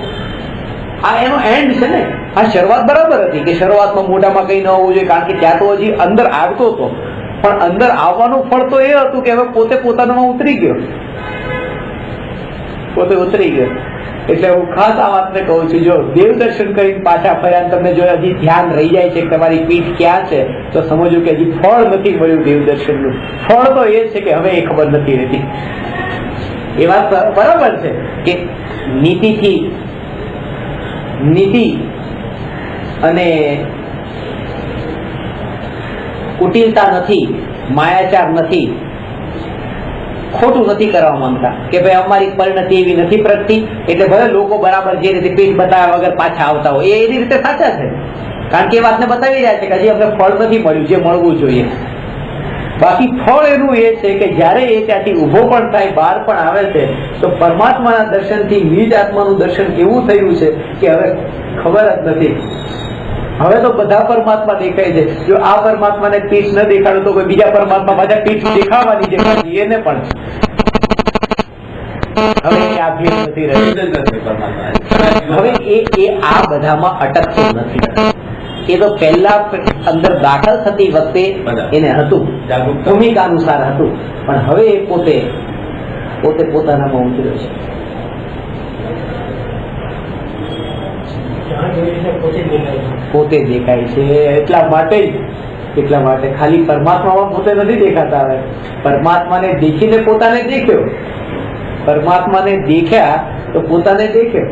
આ એનો એન્ડ છે ને. આ શરૂઆત બરાબર હતી કે શરૂઆતમાં મોઢામાં કઈ ન હોવું જોઈએ, કારણ કે ત્યાં તો હજી અંદર આવતો હતો, પણ અંદર આવવાનું ફળ તો એ હતું કે હવે પોતે પોતાનામાં ઉતરી ગયો, પોતે ઉતરી ગયો. એટલે હું ખાસ આ વાતને કહું છું, જો દેવદર્શન કરીને પાછા ફર્યા તમને જો હજી ધ્યાન રહી જાય છે કે તમારી પીઠ ક્યાં છે, તો સમજો કે હજી ફળ નથી મળ્યું દેવદર્શનનું. ફળ તો એ છે કે હવે એ ખબર નથી રહેતી. એ વાત બરાબર છે કે નીતિ અને કુટિલતા નથી, માયાચાર નથી, ખોટું નથી કરવા માંગતા કે ભાઈ અમારી પરિણતિ એવી નથી પ્રગતિ, એટલે ભલે લોકો બરાબર જે રીતે પીઠ બતાવ્યા વગર પાછા આવતા હોય એની રીતે સાચા છે, કારણ કે એ વાતને બતાવી રહ્યા છે કે હજી અમને ફળ નથી મળ્યું જે મળવું જોઈએ. બાકી ફળ એનું એ છે કે જયારે એ ત્યાંથી ઉભો પણ થાય, બહાર પણ આવે છે, તો પરમાત્માના દર્શનથી નિજ આત્માનું દર્શન કેવું થયું છે કે હવે ખબર જ નથી. હવે તો બધા પરમાત્મા દેખાય છે. જો આ પરમાત્માને પીઠ ન દેખાડો તો કોઈ બીજા પરમાત્મા પાછા પીઠ દેખાવાની છે એને પણ હવે આ ભેદ નથી રહી. હવે એ આ બધામાં અટકતો નથી. એ તો પહેલા અંદર દાખલ થતી વખતે એને હતું, ભૂમિકા અનુસાર હતું, પણ હવે એ પોતે પોતાનામાં ઉતર્યો છે. પોતે દેખાય છે એટલા માટે ખાલી પરમાત્મામાં પોતે નથી દેખાતા. હવે પરમાત્માને દેખીને પોતાને દેખ્યો, પરમાત્માને દેખ્યા તો પોતાને દેખ્યો,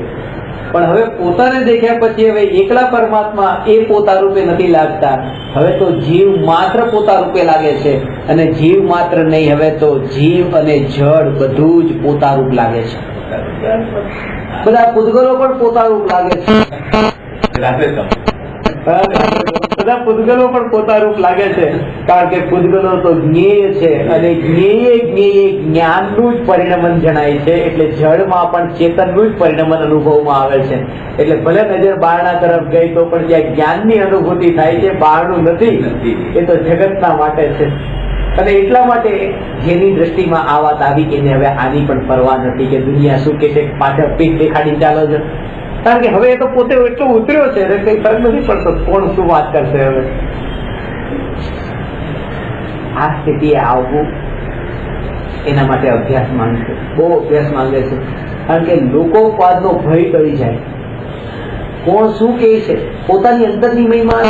પણ હવે પોતાને દેખ્યા પછી હવે એકલા પરમાત્મા એ પોતા રૂપે નથી લાગતા. હવે તો જીવ માત્ર પોતા રૂપે લાગે છે, અને જીવ માત્ર નહીં, હવે તો જીવ અને જળ બધું જ પોતા રૂપ લાગે છે. બધા પૂતગલો પણ પોતા રૂપ લાગે છે. બધા પૂતગલો પણ પોતા રૂપ લાગે છે, કારણ કે પૂતગલો તો જ્ઞેય છે, અને જ્ઞેય જ્ઞાનનું જ પરિણમન જણાય છે. એટલે જળમાં પણ ચેતનનું જ પરિણમન અનુભવમાં આવે છે. એટલે ભલે નજર બારણા તરફ ગઈ તો પણ ત્યાં જ્ઞાનની અનુભૂતિ થાય છે, બહારનું નથી. એ તો જગતના માટે છે. અને એટલા માટે જેની દ્રષ્ટિમાં આ વાત આવી એને હવે આની પણ પરવા નથી કે દુનિયા શું કે છે, પાછળ પીઠ દેખાડી ચાલો છો, કારણ કે હવે એ તો પોતે એટલો ઉતર્યો છે કઈ ફરક નથી પડતો કોણ શું વાત કરશે. હવે આ સ્થિતિએ આવવું એના માટે અભ્યાસ માંગે છે, બહુ અભ્યાસ માંગે છે. કારણ કે લોકોપાદનો ભય ટળી જાય. કોણ શું કહે છે, પોતાની અંદરની મહિમા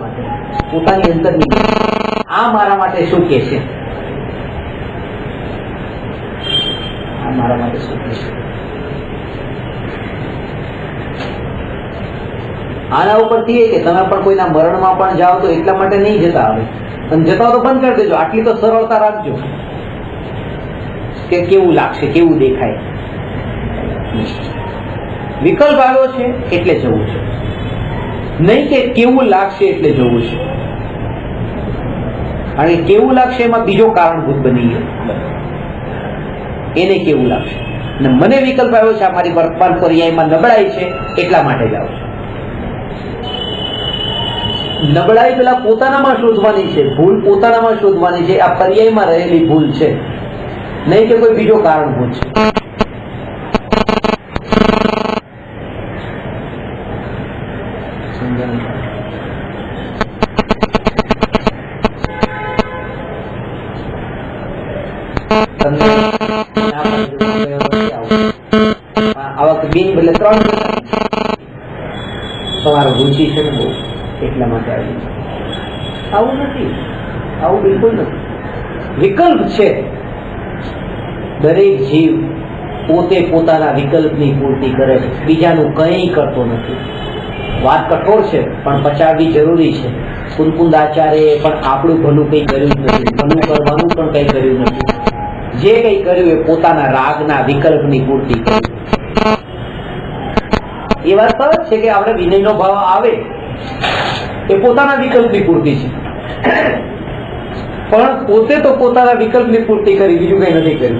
માટે, પોતાની અંદરની આ મારા માટે શું કહે છે, આ મારા માટે શું કહે છે. આના ઉપરથી એ કે તમે પણ કોઈના મરણમાં પણ જાઓ તો એટલા માટે નહીં જતા. હવે અને જતા તો બંધ કરી દેજો. આટલી તો સરળતા રાખજો કે કેવું લાગશે, કેવું દેખાય. વિકલ્પ આવ્યો છે એટલે જવું છે, નહીં કે કેવું લાગશે એટલે જવું છે. અને કેવું લાગશે એમાં બીજો કારણભૂત બની ગયો, એને કેવું લાગશે. અને મને વિકલ્પ આવ્યો છે મારી વર્તમાન પર્યાયમાં નબળાઈ છે એટલા માટે જાઉં છું. નબળાઈ પેલા પોતાનામાં શોધવાની છે, ભૂલ પોતાનામાં શોધવાની છે. આ પર્યાયમાં રહેલી ભૂલ છે, નહીં કે કોઈ બીજો કારણભૂત છે. આવા બિન બદલે 3 તમારો રુચિ છે ને બહુ એટલા માટે આવી. આવું નથી, આવું બિલકુલ નથી. વિકલ્પ છે. દરેક જીવ પોતે પોતાના વિકલ્પની પૂર્તિ કરે છે, બીજાનું કંઈ કરતો નથી. વાત કઠોર છે પણ પચાવવી જરૂરી છે. કુંકુંદાચાર્ય પણ આપણું ભલું કંઈ કર્યું જ નથી, ભલું કરવાનું પણ કંઈ કર્યું નથી. જે કંઈ કર્યું એ પોતાના રાગના વિકલ્પની પૂર્તિ કરી. એ વાત સરસ છે કે આપણે વિનયનો ભાવ આવે એ પોતાના વિકલ્પની પૂર્તિ છે, પણ પોતે તો પોતાના વિકલ્પની પૂર્તિ કરી, બીજું કઈ નથી કર્યું.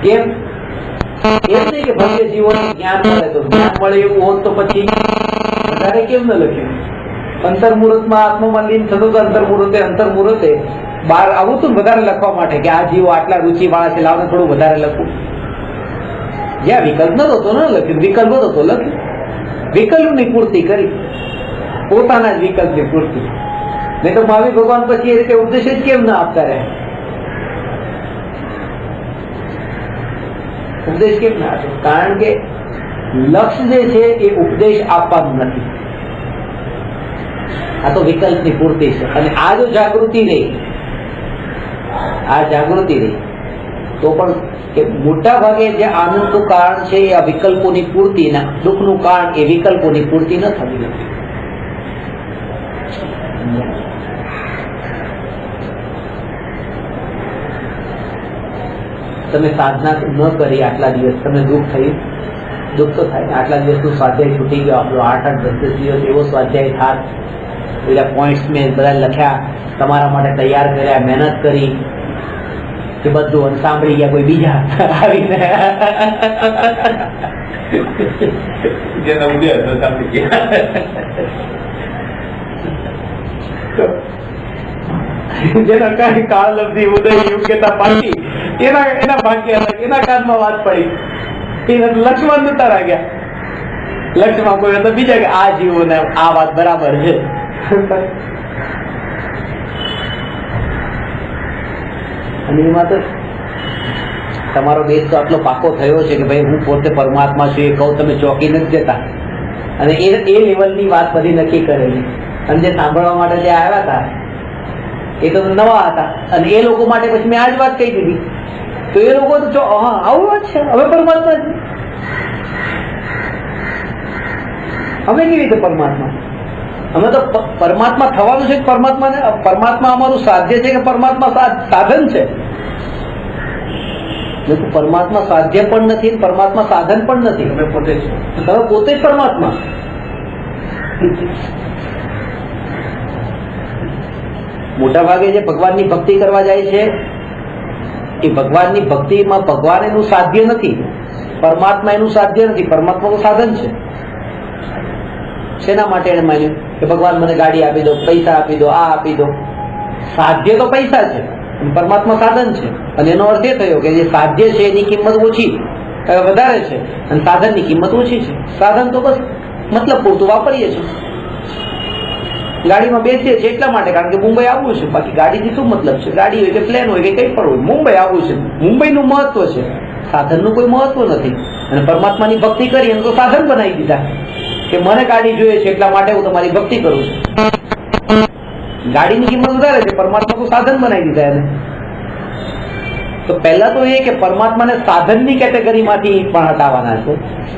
કેમ? એમ નહીં કે ભવ્ય જીવોને જ્ઞાન મળે તો જ્ઞાન મળે એવું હોત તો પછી વધારે કેમ ન લખ્યું? અંતર્મુહૂર્તમાં આત્મામાં લીન થતો તો અંતર્મુહૂર્તે બહાર આવું હતું વધારે લખવા માટે કે આ જીવો આટલા રુચિ વાળા છે, લાવને થોડું વધારે લખવું. જ્યાં વિકલ્પ નતો તો ન લખ્યું, વિકલ્પ હતો તો લખ્યું. વિકલ્પની પૂર્તિ કરી, પોતાના જ વિકલ્પની પૂર્તિ. નહીં તો મહાવીર ભગવાન પછી એ રીતે ઉપદેશ જ કેમ ના આપતા રહે? ઉપદેશ કેમ ના આપે? કારણ કે લક્ષ્ય જે છે એ ઉપદેશ આપવાનું નથી, આ તો વિકલ્પની પૂર્તિ છે. અને આ જો જાગૃતિ રહી તો પણ કે મોટા ભાગે જે આનંદનું કારણ છે એ આ વિકલ્પોની પૂર્તિ, દુઃખનું કારણ એ વિકલ્પોની પૂર્તિ ન થવી નથી. તમે સાધના ન કરી આટલા દિવસ, તમને દુઃખ થયું? દુઃખ તો થાય. આટલા દિવસનું સ્વાધ્યાય છૂટી ગયો આપણો, 8-8, 10-10 દિવસ એવો સ્વાધ્યાય થાત, પેલા પોઈન્ટ્સ મેં બધા લખ્યા, તમારા માટે તૈયાર કર્યા, મહેનત કરી, કે બધું સાંભળી ગયા કોઈ બીજા આવીને જેના કઈ કાળ લબ્ધી ઉદય યોગ્યતા પાકી એના ભાગ્ય એના કાનમાં વાત પડી, લક્ષ્મણ નતા રાગ્યા. લક્ષ્મણ કોઈ હતા બીજા કે આ જીવો ને આ વાત બરાબર છે. અને એમાં તો તમારો દેશ તો આટલો પાકો થયો છે કે ભાઈ હું પોતે પરમાત્મા છું એ કહું, તમે ચોકી નથી જતા. અને એ લેવલની વાત બધી નક્કી કરેલી. અને જે સાંભળવા માટે જે આવ્યા હતા એ તો નવા હતા, અને એ લોકો માટે પછી મેં આ જ વાત કહી દીધી. તો એ લોકો તો હા આવું વાત છે, હવે પરમાત્મા છે. અમે કેવી રીતે પરમાત્મા? અમે તો પરમાત્મા થવાનું છે. પરમાત્મા અમારું સાધ્ય છે કે પરમાત્મા સાધન છે? પરમાત્મા સાધ્ય પણ નથી, પરમાત્મા સાધન પણ નથી. તમે પોતે જ પરમાત્મા. મોટા ભાગે જે ભગવાનની ભક્તિ કરવા જાય છે એ ભગવાનની ભક્તિમાં ભગવાન એનું સાધ્ય નથી, પરમાત્મા એનું સાધ્ય નથી. પરમાત્મા તો સાધન છે. શેના માટે એને માન્યું કે ભગવાન મને ગાડી આપી દો, પૈસા આપી દો, આ આપી દો? સાધ્ય તો પૈસા છે, પરમાત્મા સાધન છે. અને એનો અર્થ એ થયો કે જે સાધ્ય છે એની કિંમત ઓછી વધારે છે અને સાધનની કિંમત ઓછી છે. સાધન તો બસ મતલબ પૂરતું વાપરીએ છીએ, ગાડીમાં બેસીએ છીએ એટલા માટે કારણ કે મુંબઈ આવવું છે. બાકી ગાડીથી શું મતલબ છે? ગાડી હોય કે પ્લેન હોય કે કંઈ પણ હોય, મુંબઈ આવવું છે, મુંબઈનું મહત્વ છે, સાધનનું કોઈ મહત્વ નથી. અને પરમાત્માની ભક્તિ કરી એને તો સાધન બનાવી દીધા કે મને ગાડી જોઈએ છે એટલા માટે હું તમારી ભક્તિ કરું છું. ગાડીની કિંમત વધારે છે, પરમાત્મા તો સાધન બનાવી દીધા એને. તો પહેલા તો એ કે પરમાત્માને સાધનની કેટેગરીમાંથી પણ હટાવવાના છે,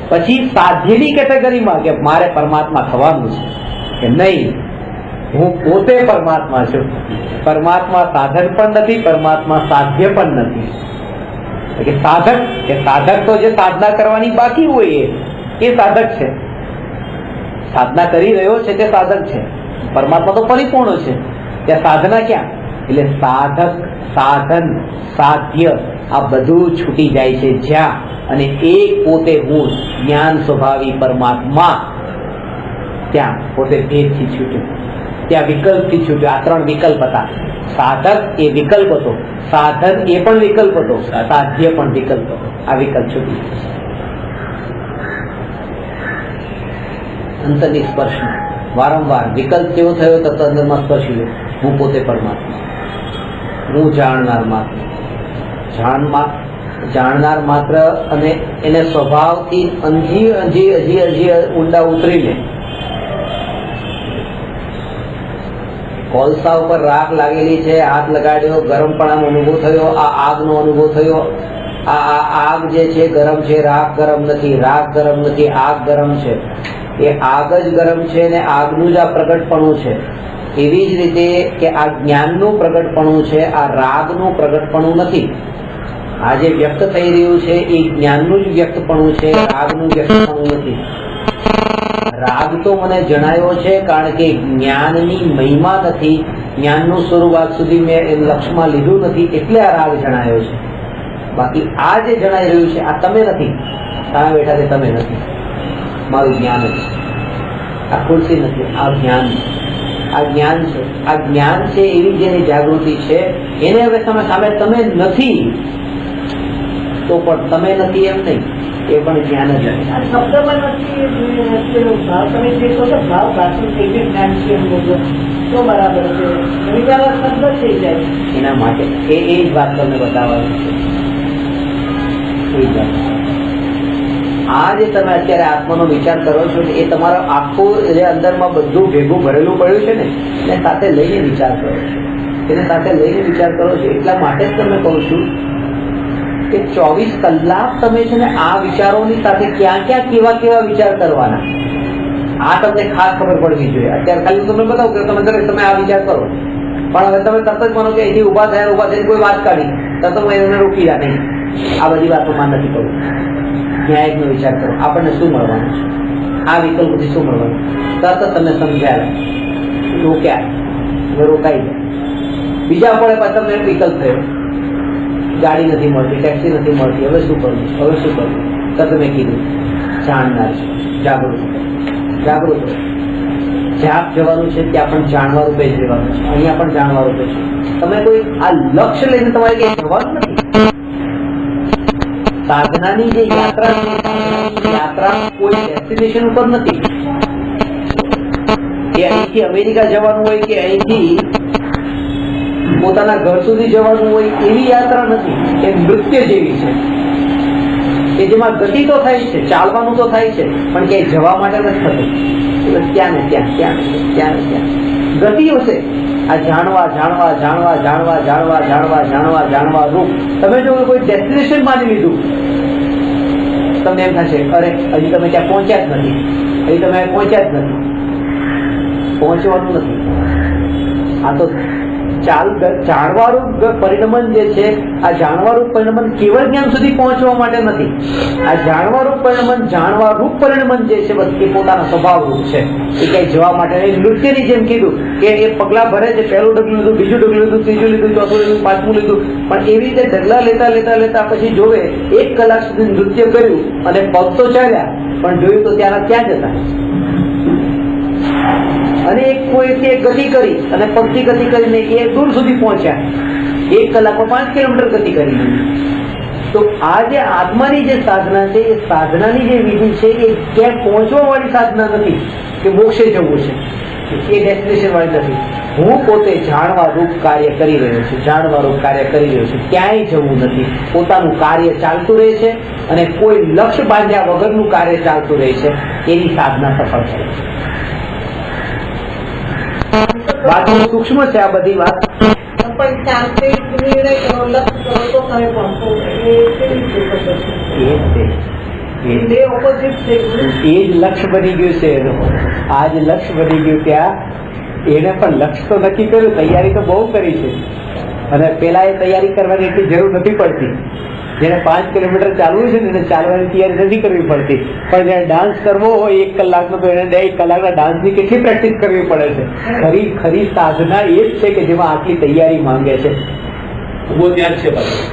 પછી સાધ્યની કેટેગરીમાં કે મારે પરમાત્મા થવાનું છે કે નહીં, હું પોતે પરમાત્મા છું. પરમાત્મા સાધન પણ નથી, પરમાત્મા સાધ્ય પણ નથી. કે સાધક તો જે સાધના કરવાની બાકી હોય એ સાધક છે. સાધના કરી રહ્યો છે તે સાધક છે. પરમાત્મા તો પરિપૂર્ણ છે, ત્યાં સાધના ક્યાં? એટલે સાધક, સાધન, સાધ્ય આ બધું છૂટી જાય છે જ્યાં, અને એક પોતે હું જ્ઞાન સ્વભાવી પરમાત્મા ત્યાં પોતે ભેદથી છૂટ્યો, ત્યાં વિકલ્પથી છૂટ્યો. આ 3 વિકલ્પ હતા. સાધક એ વિકલ્પ હતો, સાધન એ પણ વિકલ્પ હતો, સાધ્ય પણ વિકલ્પ હતો. આ વિકલ્પ છૂટી જાય. અંતરની સ્પર્શમાં વારંવાર વિકલ્પ કેવો થયો તો અંદરમાં સ્પર્શી લો, હું પોતે પરમાત્મા, હું જાણનાર માત્ર. જાણનાર માત્ર અને એને સ્વભાવથી હજી ઊંડા ઉતરીને કોલસા ઉપર રાખ લાગેલી છે, હાથ લગાડ્યો, ગરમપણાનો અનુભવ થયો, આ આગનો અનુભવ થયો. આ આગ જે છે ગરમ છે, રાખ ગરમ નથી, રાખ ગરમ નથી, આગ ગરમ છે. એ આગ જ ગરમ છે ને આગનું જ આ પ્રગટપણું છે. એવી જ રીતે કે આ જ્ઞાનનું પ્રગટપણું છે, આ રાગનું પ્રગટપણું નથી. આ જે વ્યક્ત થઈ રહ્યું છે એ જ્ઞાનનું જ વ્યક્તપણું છે, રાગનું વ્યક્તપણું નથી. રાગ તો મને જણાયો છે કારણ કે જ્ઞાનની મહિમા નથી, જ્ઞાનનું સ્વરૂપ આજ સુધી મેં લક્ષમાં લીધું નથી, એટલે આ રાગ જણાયો છે. બાકી આ જે જણાઈ રહ્યું છે આ તમે નથી, સામે બેઠા તે તમે નથી, મારું જ્ઞાન છે. આ ખુરશી નથી, આ જ્ઞાન છે. આ જ્ઞાન છે, આ જ્ઞાન છે એવી જેની જાગૃતિ છે એને હવે તમે સામે તમે નથી તો પણ તમે નથી એમ નહીં, એ પણ જ્ઞાન જ છે. શબ્દમાં નથી ભાવ, તમે જે કહો છો ભાવ ભાષણ થઈ ગયું જ્ઞાન છે એમ બોલો તો બરાબર છે. ઘણી વાર શબ્દ થઈ જાય એના માટે એ જ વાત તમને બતાવવાની છે. એ જ વાત. આ જે તમે અત્યારે આત્માનો વિચાર કરો છો એ તમારો આખું જે અંદરમાં બધું ભેગું ભરેલું પડ્યું છે ને એને સાથે લઈને વિચાર કરો છો, એને સાથે લઈને વિચાર કરો છો. એટલા માટે જ તમને કહું છું કે 24 કલાક તમે છે ને આ વિચારોની સાથે ક્યાં ક્યાં કેવા કેવા વિચાર કરવાના, આ તમને ખાસ ખબર પડવી જોઈએ. અત્યારે ખાલી તમને બતાવું કે તમે આ વિચાર કરો, પણ હવે તમે તરત જ માનો કે અહીંથી ઉભા થઈને કોઈ વાત કાઢી તો તમે એને રોકી રહ્યા નહીં. આ બધી વાતો માં નથી કહું. ન્યાયનો વિચાર કરો, આપણને શું મળવાનું છે, આ વિકલ્પથી શું મળવાનું, તરત તમને સમજાય, રોક્યા, રોકાઈ જાય. બીજા પડે પાછા તમને વિકલ્પ થયો, ગાડી નથી મળતી, ટેક્સી નથી મળતી, હવે શું કરવું, હવે શું કરવું? તો તમે કીધું જાણનાર છે, જાગૃત જાગૃત. જ્યાં જવાનું છે ત્યાં પણ જાણવા રૂપે જ રહેવાનું છે, અહીંયા પણ જાણવા રૂપે છે. તમે કોઈ આ લક્ષ્ય લઈને તમારે ક્યાંય જવાનું નથી. સાધનાની જે યાત્રા છે, યાત્રા કોઈ ડેસ્ટિનેશન ઉપર નથી કે અહીંથી અમેરિકા જવાનું હોય કે અહીંથી પોતાના ઘર સુધી જવાનું હોય, એવી યાત્રા નથી. એ નૃત્ય જેવી છે કે જેમાં ગતિ તો થાય છે, ચાલવાનું તો થાય છે, પણ ક્યાંય જવા માટે નથી થતું. ત્યાં ને ત્યાં, ત્યાં ને ત્યાં ને ત્યાં ગતિઓ છે. આ જાણવા જાણવા જાણવા જાણવા જાણવા જાણવા જાણવા જાણવા રૂપ. તમે જો કોઈ ડેસ્ટિનેશન માની લીધું, તમને એમ થશે અરે હજી તમે ત્યાં પહોંચ્યા જ નથી, હજી તમે પહોંચ્યા જ નથી. પહોંચવાનું નથી. આ તો જાણવારૂપ પરિણમન જે છે, આ જાણવારૂપ પરિણમન કેવળ જ્ઞાન સુધી પહોંચવા માટે નથી. આ જાણવારૂપ પરિણમન, જાણવારૂપ પરિણમન જે છે બસ એ પોતાના સ્વભાવ રૂપ છે. એ કઈ જવા માટે નૃત્યની જેમ કીધું કે એ પગલા ભરે છે, પહેલું ડગલું લીધું, બીજું ડગલું લીધું, ત્રીજું લીધું, ચોથું લીધું, પાંચમું લીધું, પણ એવી રીતે ડગલા લેતા લેતા લેતા પછી જોવે 1 કલાક સુધી નૃત્ય કર્યું અને પગ તો ચાલ્યા, પણ જોયું તો ત્યાં ક્યાં જતા. અને કોઈ ગતિ કરી અને પગથી ગતિ કરીને એ દૂર સુધી પહોંચ્યા, 1 કલાકમાં 5 કિલોમીટર ગતિ કરી. તો આ જે આત્માની જે સાધના છે, એ સાધનાની જે વિધિ છે એ ક્યાંય પહોંચવા વાળી સાધના નથી કે મોક્ષે જવું છે, એ ડેસ્ટિનેશન વાળી નથી. હું પોતે જાણવા રૂપ કાર્ય કરી રહ્યો છું, જાણવા રૂપ કાર્ય કરી રહ્યો છું, ક્યાંય જવું નથી. પોતાનું કાર્ય ચાલતું રહે છે અને કોઈ લક્ષ્ય બાંધ્યા વગરનું કાર્ય ચાલતું રહે છે, એની સાધના સફળ થાય છે. વાત સૂક્ષ્મ છે આ બધી વાત, પણ શાંતિ નિર્ણય કરો, લક્ષ્ય કરો તો તમે પહોંચો. એ ઓપોઝિટ છે. એ જ લક્ષ્ય બની ગયું છે એનું. આ જ લક્ષ્ય બની ગયું ત્યાં એને પણ લક્ષ્ય તો નક્કી કર્યું, તૈયારી તો બહુ કરી છે. અને પેલા એ તૈયારી કરવાની એટલી જરૂર નથી પડતી. જેને 5 કિલોમીટર ચાલવું છે ને એને ચાલવાની તૈયારી નથી કરવી પડતી, પણ જેને ડાન્સ કરવો હોય 1 કલાકનો તો એને 1 કલાકના ડાન્સની કેટલી પ્રેક્ટિસ કરવી પડે છે. ખરી સાધના એ જ છે કે જેમાં આટલી તૈયારી માંગે છે.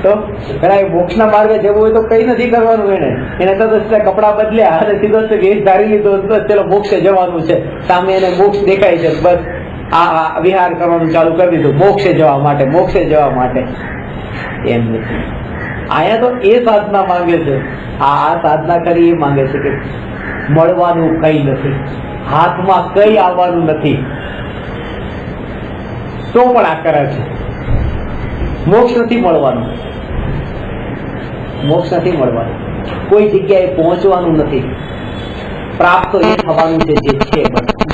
તો મોક્ષના માર્ગે જવું હોય તો કઈ નથી કરવાનું. એને તો કપડા બદલ્યા અને સીધો વેશ ધારી લીધો, ચલો મોક્ષે જવાનું છે, સામે એને મોક્ષ દેખાય છે, બસ આ વિહાર કરવાનું ચાલુ કરી દીધું મોક્ષે જવા માટે, મોક્ષે જવા માટે. એમ નથી. આયા તો એ સાધના માંગે છે, આ સાધના કરી એ માંગે છે કે મળવાનું કઈ નથી, હાથમાં કઈ આવવાનું નથી, તો પણ આ કરે છે. મોક્ષ નથી મળવાનું, મોક્ષ નથી મળવાનું, કોઈ જગ્યાએ પહોંચવાનું નથી. પ્રાપ્ત એ થવાનું છે જે છે,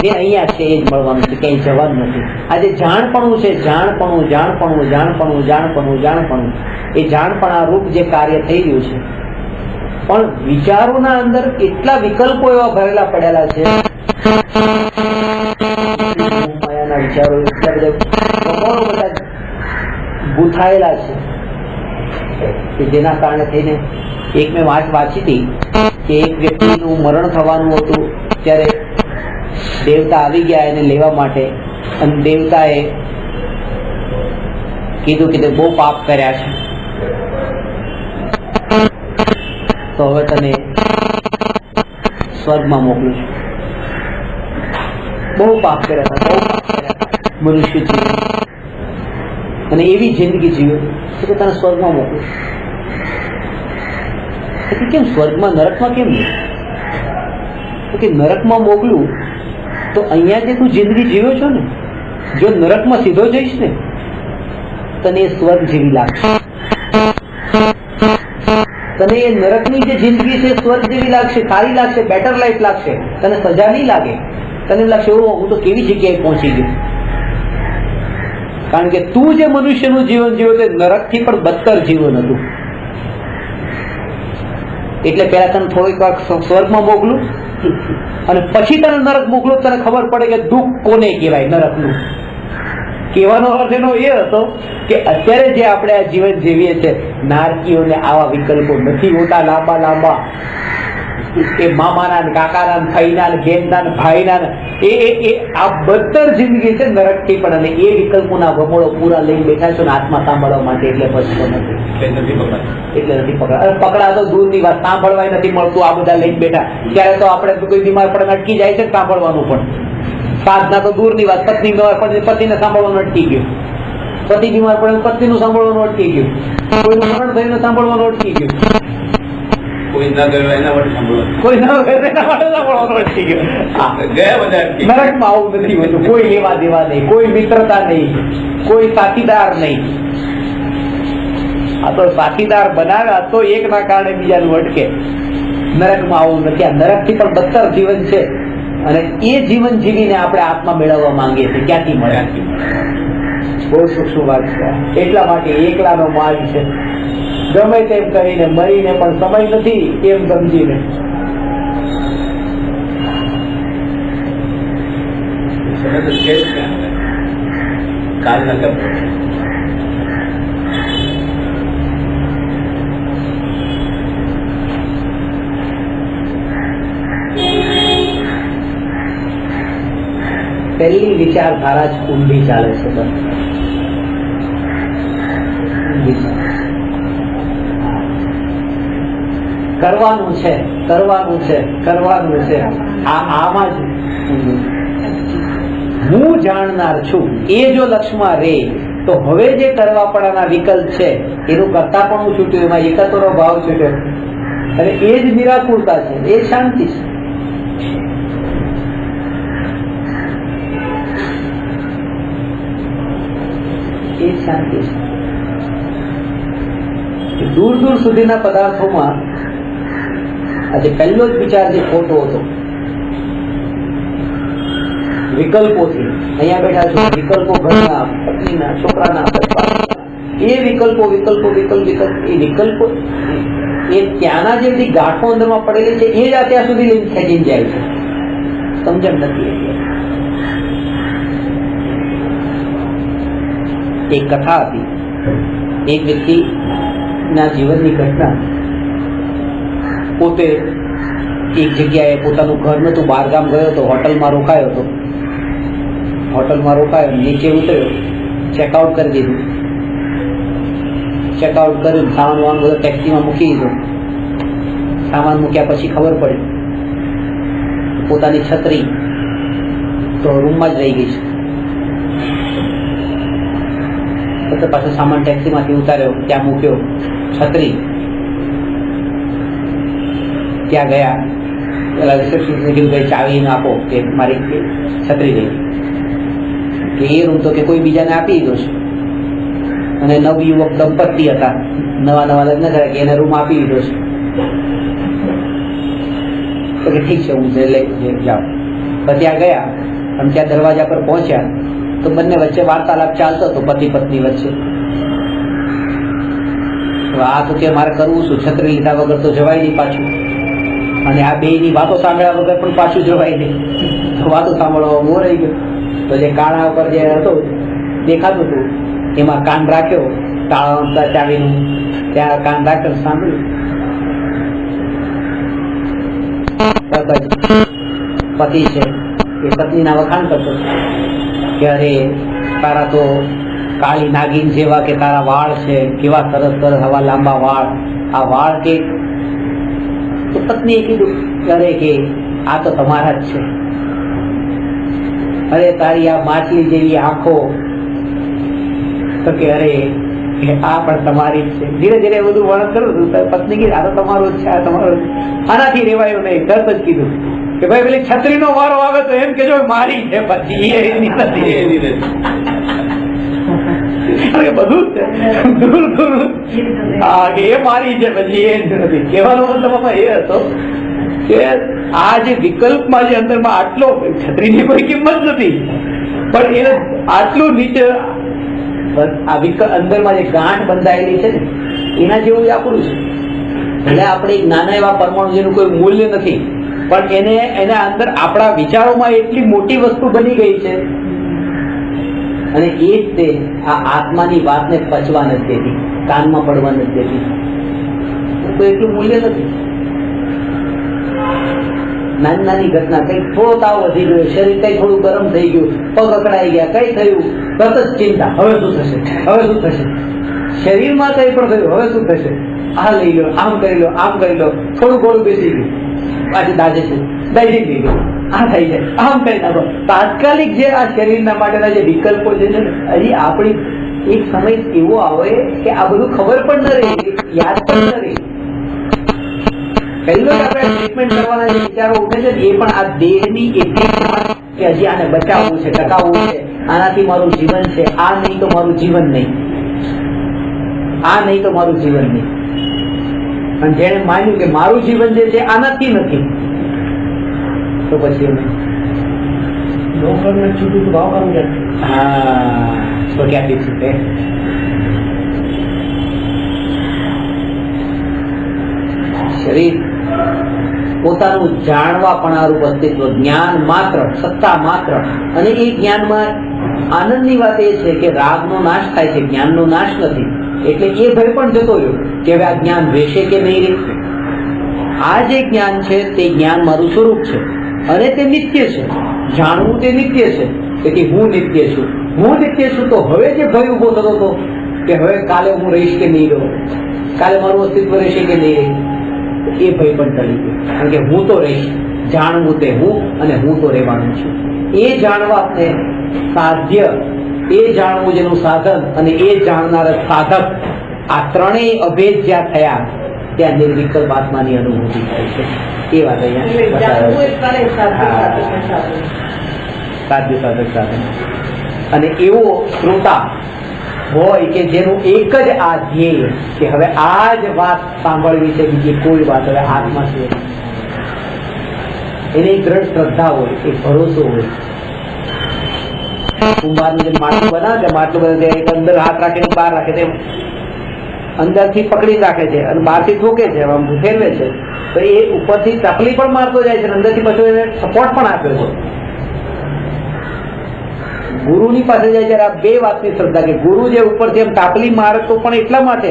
જે અહીંયા છે એ જ મળવાનું છે, ક્યાંય જવાનું નથી. આજે જાણપણું છે, જાણપણું જાણપણું જાણપણું જાણપણું જાણપણું, એ જાણપણા રૂપ જે કાર્ય થઈ રહ્યું છે. પણ વિચારોના અંદર એટલા વિકલ્પો એવા ભરેલા પડેલા છે, પ્રકારના વિચારો એટલા બધા ગૂંથાયેલા છે કે જેના કારણે થઈને એક મેં વાત વાંચી હતી કે એક વ્યક્તિનું મરણ થવાનું હતું ત્યારે દેવતા આવી ગયા એને લેવા માટે, અને દેવતાએ કીધું કે તે બહુ પાપ કર્યા છે, તો હવે તને સ્વર્ગમાં મોકલું છું. બહુ પાપ કર્યા હતા, બહુ પાપ કર્યા હતા મનુષ્ય જીવન, અને એવી જિંદગી જીવ્યો કે તને સ્વર્ગમાં મોકલું. કેમ સ્વર્ગમાં, નરકમાં કેમ નહીં? કે નરકમાં મોકલું તો અહીંયા જે તું જિંદગી જીવ્યો છો ને, જો નરકમાં સીધો જઈશ ને તને એ સ્વર્ગ જેવી લાગશે. તને એ નરકની જે જિંદગી છે સ્વર્ગ જેવી લાગશે, સારી લાગશે, બેટર લાઈફ લાગશે. તને સજા નહીં લાગે, તને એમ લાગશે ઓ હું તો કેવી જગ્યાએ પહોંચી ગયો. કારણ કે તું જે મનુષ્યનું જીવન જીવ્યો તે નરકથી પણ બદતર જીવન હતું. એટલે પેલા તને થોડીક વાર સ્વર્ગમાં મોકલું અને પછી તને નરક મોકલું, તને ખબર પડે કે દુઃખ કોને કહેવાય નરકનું. કહેવાનો અર્થ એનો એ હતો કે અત્યારે જે આપણે આ જીવન જીવીએ છીએ, નારકીઓને આવા વિકલ્પો નથી હોતા લાંબા લાંબા, એ મામાના ને કાકાના ને ફઈના ને બેનના ને ભાઈના ને એ આ બદતર જિંદગી છે નરકથી પણ, અને એ વિકલ્પોના ભમોળો પૂરા લઈને બેઠા છો ને આત્મા સાંભળવા માટે. એટલે પછી નથી, એટલે નથી પકડા. પકડા તો દૂરની વાત, સાંભળવા નથી મળતું. આ બધા લઈને બેઠા ત્યારે તો આપણે કોઈ બીમાર પડે અટકી જાય છે સાંભળવાનું પણ. સાધના તો દૂરની વાત, પત્ની બીમાર પડે પતિને સાંભળવાનું અટકી ગયું, પતિ બીમાર પડે પત્નીનું સાંભળવાનું અટકી ગયું, કોઈનું મરણ થઈને સાંભળવાનું અટકી ગયું, કોઈ ના ગયો એના માટે સાંભળવાનું, કોઈ ના ગયો એના માટે સાંભળવાનું અટકી ગયું. નરકમાં આવું નથી હોતું. કોઈ લેવા દેવા નહીં, કોઈ મિત્રતા નહીં, કોઈ સાથીદાર નહીં. આ તો સાથીદાર બનાવ્યા તો એક ના કારણે બીજાનું અટકે. નરકમાં આવું નથી. આ નરકથી પણ બદતર જીવન છે, અને એ જીવન જીવીને આપણે આત્મા મેળવવા માંગીએ છીએ. ક્યાંથી મળે? બહુ સૂક્ષ્મ વાત છે. એટલા માટે એકલાનો માર્ગ છે. ગમે તેમ કરીને મરીને પણ સમય નથી એમ સમજીને કાલ ન કરતો. પહેલી વિચારધારા જ ઊંધી ચાલે છે. કરવાનું છે, કરવાનું છે, કરવાનું છે. આમાં જ હું જાણનાર છું એ જો લક્ષમાં રે તો હવે જે કરવા પડવાના વિકલ્પ છે એનું કરતા પણ છૂટ્યું, એમાં એકત્વનો ભાવ છૂટ્યો, અને એ જ નિરાકુરતા છે, એ શાંતિ છે. એ શાંતિ છે. દૂર દૂર સુધીના પદાર્થોમાં આજે પહેલો જ વિચાર જે ખોટો હતો, વિકલ્પોથી. અહીંયા બેઠા છો, વિકલ્પો ઘરના, પત્નીના, છોકરાના, એ વિકલ્પો વિકલ્પો વિકલ્પ વિકલ્પ એ વિકલ્પો એ ત્યાંના જે બધી ગાંઠો અંદરમાં પડેલી છે એ જ અત્યાર સુધી લઈને ખેંચીને જાય છે. સમજણ નથી. એક કથા હતી, એક વ્યક્તિના જીવનની ઘટના. પોતે એક જગ્યાએ પોતાનું ઘર નતું, બહારગામ ગયો હતો, હોટલમાં રોકાયો હતો. હોટલમાં રોકાયો, નીચે ઉતર્યો, ચેકઆઉટ કરી દીધું. ચેકઆઉટ કર્યું, સામાન વામાન બધો ટેક્સીમાં મૂકી દીધો. સામાન મૂક્યા પછી ખબર પડી પોતાની છત્રી તો રૂમમાં જ રહી ગઈ છે. તો પાછો સામાન ટેક્સીમાંથી ઉતાર્યો, ત્યાં મૂક્યો, છત્રી ત્યાં ગયા. પેલા રિસેપ્શનિસ્ટને કીધું કે ચાવી આપો કે મારી છત્રી રહી. કે એ રૂમ તો કે કોઈ બીજાને આપી દીધો છે, અને નવયુવક દંપતી હતા, નવા નવા લગ્ન થયા, કે એને રૂમ આપી દીધો છે. તો કે ઠીક છે, હું લઈ જાઉં. પછી ત્યાં ગયા અને ત્યાં દરવાજા પર પહોંચ્યા તો બંને વચ્ચે વાર્તાલાપ ચાલતો હતો, પતિ પત્ની વચ્ચે. આ તો કે મારે કરવું શું, છત્રી લીધા વગર તો જવાય નહીં પાછું, અને આ બેયની વાતો સાંભળ્યા વગર પણ પાછું જવાય નહીં. તો વાતો સાંભળવા ઉભો રહી ગયો. તો જે કાળા ઉપર જે હતો દેખાતું હતું એમાં કાન રાખ્યો, તાળા ચાવીનું ત્યાં કાન રાખ્યો, સાંભળ્યું. પતિ છે એ પત્નીના વખાણ કરતો કે અરે તારા તો કાળી નાગીન જેવા કે તારા વાળ છે, કેવા સરસ સરસ હવા લાંબા વાળ, આ વાળ કે. તો પત્નીએ કીધું અરે કે આ તો તમારા જ છે. અરે તારી આ માછલી જેવી આંખો, તો કે અરે આ પણ તમારી જ છે. ધીરે ધીરે બધું વર્ણન કરું પત્ની કીધું આ તો તમારું જ છે, આ તમારું. આનાથી રેવાયું નહીં, તરત જ કીધું કે ભાઈ પેલી છત્રીનો વારો આવે તો એમ કેજો મારી છે, પછી એની નથી. બધું દૂર દૂર હા કે એ મારી છે, પછી એ નથી. કહેવાનો મતલબ એ હતો કે આ જે વિકલ્પમાં જે અંદરમાં આટલો, છત્રીની કોઈ કિંમત નથી, પણ એને આટલું નીચે આ અંદરમાં જે ગાંઠ બંધાયેલી છે ને એના જેવું જ આપણું છે. એટલે આપણે નાના એવા પરમાણુ જેનું કોઈ મૂલ્ય નથી, પણ એના અંદર આપણા વિચારોમાં એટલી મોટી વસ્તુ બની ગઈ છે. અને એ જ તે આ આત્માની વાતને પચવા નથી દેતી, કાનમાં પડવા નથી દેતી. કોઈ એટલું મૂલ્ય નથી. નાની નાની ઘટના, કઈ થોડો તાવ વધી ગયો, શરીર કઈ થોડું ગરમ થઈ ગયું, પગ અકળાઈ ગયા, કઈ થયું, તરત જ ચિંતા, હવે શું થશે, હવે શું થશે. શરીરમાં કઈ પણ થયું, હવે શું થશે, આ લઈ લો, આમ કરી લો, આમ કરી લો, થોડું ઘણું બેસી ગયું, પાછી દાજે છે, દાજી લઈ લો, આ થઈ જાય, આમ કરી નાખો. તાત્કાલિક જે આ શરીરના માટેના જે વિકલ્પો છે ને, હજી આપણી એક સમય એવો આવે કે આ બધું ખબર પણ ન રહે, યાદ પણ ન રહે. પહેલો આપણે ટ્રીટમેન્ટ કરવાના જે વિચારો ઉઠે છે એ પણ આ દેહની એટલી કે હજી આને બચાવવું છે, ટકાવવું છે, આનાથી મારું જીવન છે, આ નહીં તો મારું જીવન નહીં, આ નહીં તો મારું જીવન નહીં. અને જેણે માન્યું કે મારું જીવન જે છે આનાથી નથી, તો પછી એને છૂટું ભાવ કરવું. હા, તો ક્યાંથી છૂટે? શરીર પોતાનું જાણવાપણારૂપ અસ્તિત્વ, જ્ઞાન માત્ર, સત્તા માત્ર. અને એ જ્ઞાનમાં આનંદની વાત એ છે કે રાગનો નાશ થાય છે, જ્ઞાનનો નાશ નથી. એટલે એ ભય પણ જતો રહ્યો કે હવે આ જ્ઞાન રહેશે કે નહીં રહે. આ જે જ્ઞાન છે તે જ્ઞાન મારું સ્વરૂપ છે અને તે નિત્ય છે. જાણવું તે નિત્ય છે. તેથી હું નિત્ય છું, હું નિત્ય છું. તો હવે જે ભય ઉભો થતો હતો કે હવે કાલે હું રહીશ કે નહીં રહું, કાલે મારું અસ્તિત્વ રહેશે કે નહીં રહે, એ ભય પણ ટળી ગયો. કારણ કે હું તો રહીશ, જાણવું તે હું, અને હું તો રહેવાનું છું. એ જાણવાને સાધ્ય, એ જાણવું જેનું સાધન અને એ જાણનાર સાધક, આ ત્રણેય અભેદ જ્યાં થયા ત્યાં નિર્વિકલ્પ આત્માની અનુભૂતિ થાય છે. એ વાત અહીંયા સાધ્ય સાધક સાધન. અને એવો શ્રોતા હોય કે જેનું એક જ આ ધ્યેય કે હવે આ જ વાત સાંભળવી છે, બીજી કોઈ વાત હવે આત્મા છે, એની દ્રઢ શ્રદ્ધા હોય, એક ભરોસો હોય. કુંભારનું જે માટલું બનાવે, માટલું બનાવે અંદર હાથ રાખીને બહાર રાખે, તેમ અંદરથી પકડી રાખે છે અને બહારથી ઠોકે છે, ફેરવે છે. તો એ ઉપરથી તકલીફ પણ મારતો જાય છે, અંદરથી પછી એને સપોર્ટ પણ આપ્યો છે. ગુરુની પાસે જાય ત્યારે આ બે વાતની શ્રદ્ધા કે ગુરુ જે ઉપરથી એમ તાપલી મારે તો પણ એટલા માટે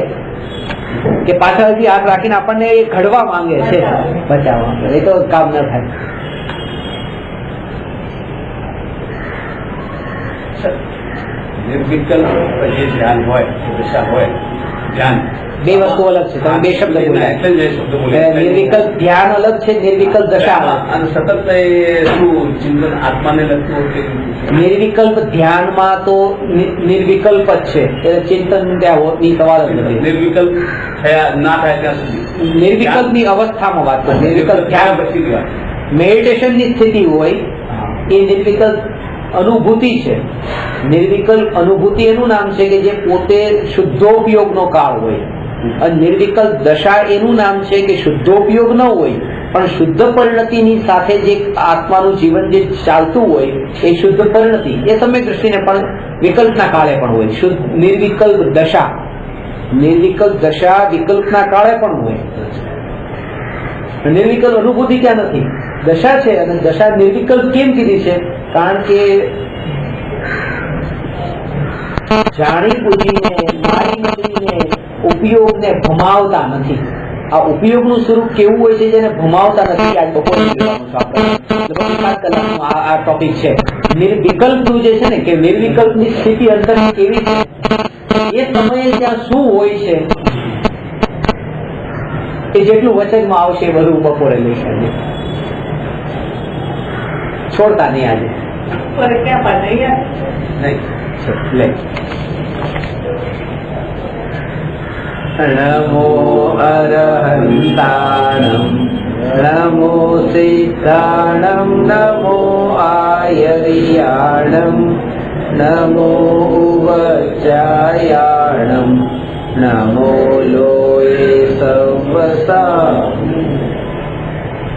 કે પાછળથી હાથ રાખીને આપણને એ ઘડવા માંગે છે, બચાવવા માંગે. એ તો કામ ન થાય. નિર્વિકલ્પ જે ધ્યાન હોય, દશા હોય, ધ્યાન બે વસ્તુ અલગ છે. તમે બે શબ્દ બોલ્યા. નિર્વિકલ્પ ધ્યાન અલગ છે, નિર્વિકલ્પ દશા અલગ. અને સતત શું ચિંતન આત્માને લગતું નિર્વિકલ્પ ધ્યાનમાં તો નિર્વિકલ્પ જ છે, એટલે ચિંતન ની સવાલ જ નથી. નિર્વિકલ્પ થયા ના થાય ત્યાં સુધી નિર્વિકલ્પની અવસ્થામાં વાત કરો. નિર્વિકલ્પ ધ્યાન પછી મેડિટેશનની સ્થિતિ હોય એ નિર્વિકલ્પ અનુભૂતિ છે. નિર્વિકલ્પ અનુભૂતિ એનું નામ છે કે જે પોતે શુદ્ધોપયોગનો કાળ હોય. અને નિર્વિકલ્પ દશા એનું નામ છે કે શુદ્ધોપયોગ ન હોય પણ શુદ્ધ પરિણતિની સાથે જે આત્માનું જીવન જે ચાલતું હોય એ શુદ્ધ પરિણતિ, એ સમ્યક દ્રષ્ટિને પણ વિકલ્પના કાળે પણ હોય. શુદ્ધ નિર્વિકલ્પ દશા, નિર્વિકલ્પ દશા વિકલ્પના કાળે પણ હોય. નિર્વિકલ્પ અનુભૂતિ ક્યાં નથી, દશા છે. અને દશા નિર્વિકલ્પ કેમ કીધી છે? કારણ કે જાણી બુજીને મારી નગરીને ઉપયોગને ભમાવતા નથી. આ ઉપયોગનું સ્વરૂપ કેવું હોય છે જેને ભમાવતા નથી. આજ બપોરે જોવાનું છે આપણે. લગભગ 1 કલાકનું આ ટોપિક છે. નિર્વિકલ્પનું જે છે ને કે નિર્વિકલ્પની સ્થિતિ અંદર કેવી છે, એ સમયે ત્યાં શું હોય છે, એ જેટલું વચનમાં આવશે એ બધું બપોરે લઈશ. આજે છોડતા નહીં. આજે બપોરે ક્યાં પાછા અહીંયા નહીં લે. નમો અરહંતાણમ નમો સિદ્ધાણમ નમો આયર્યાણમ નમો ઉવચાયાણમ નમો લોય સવસા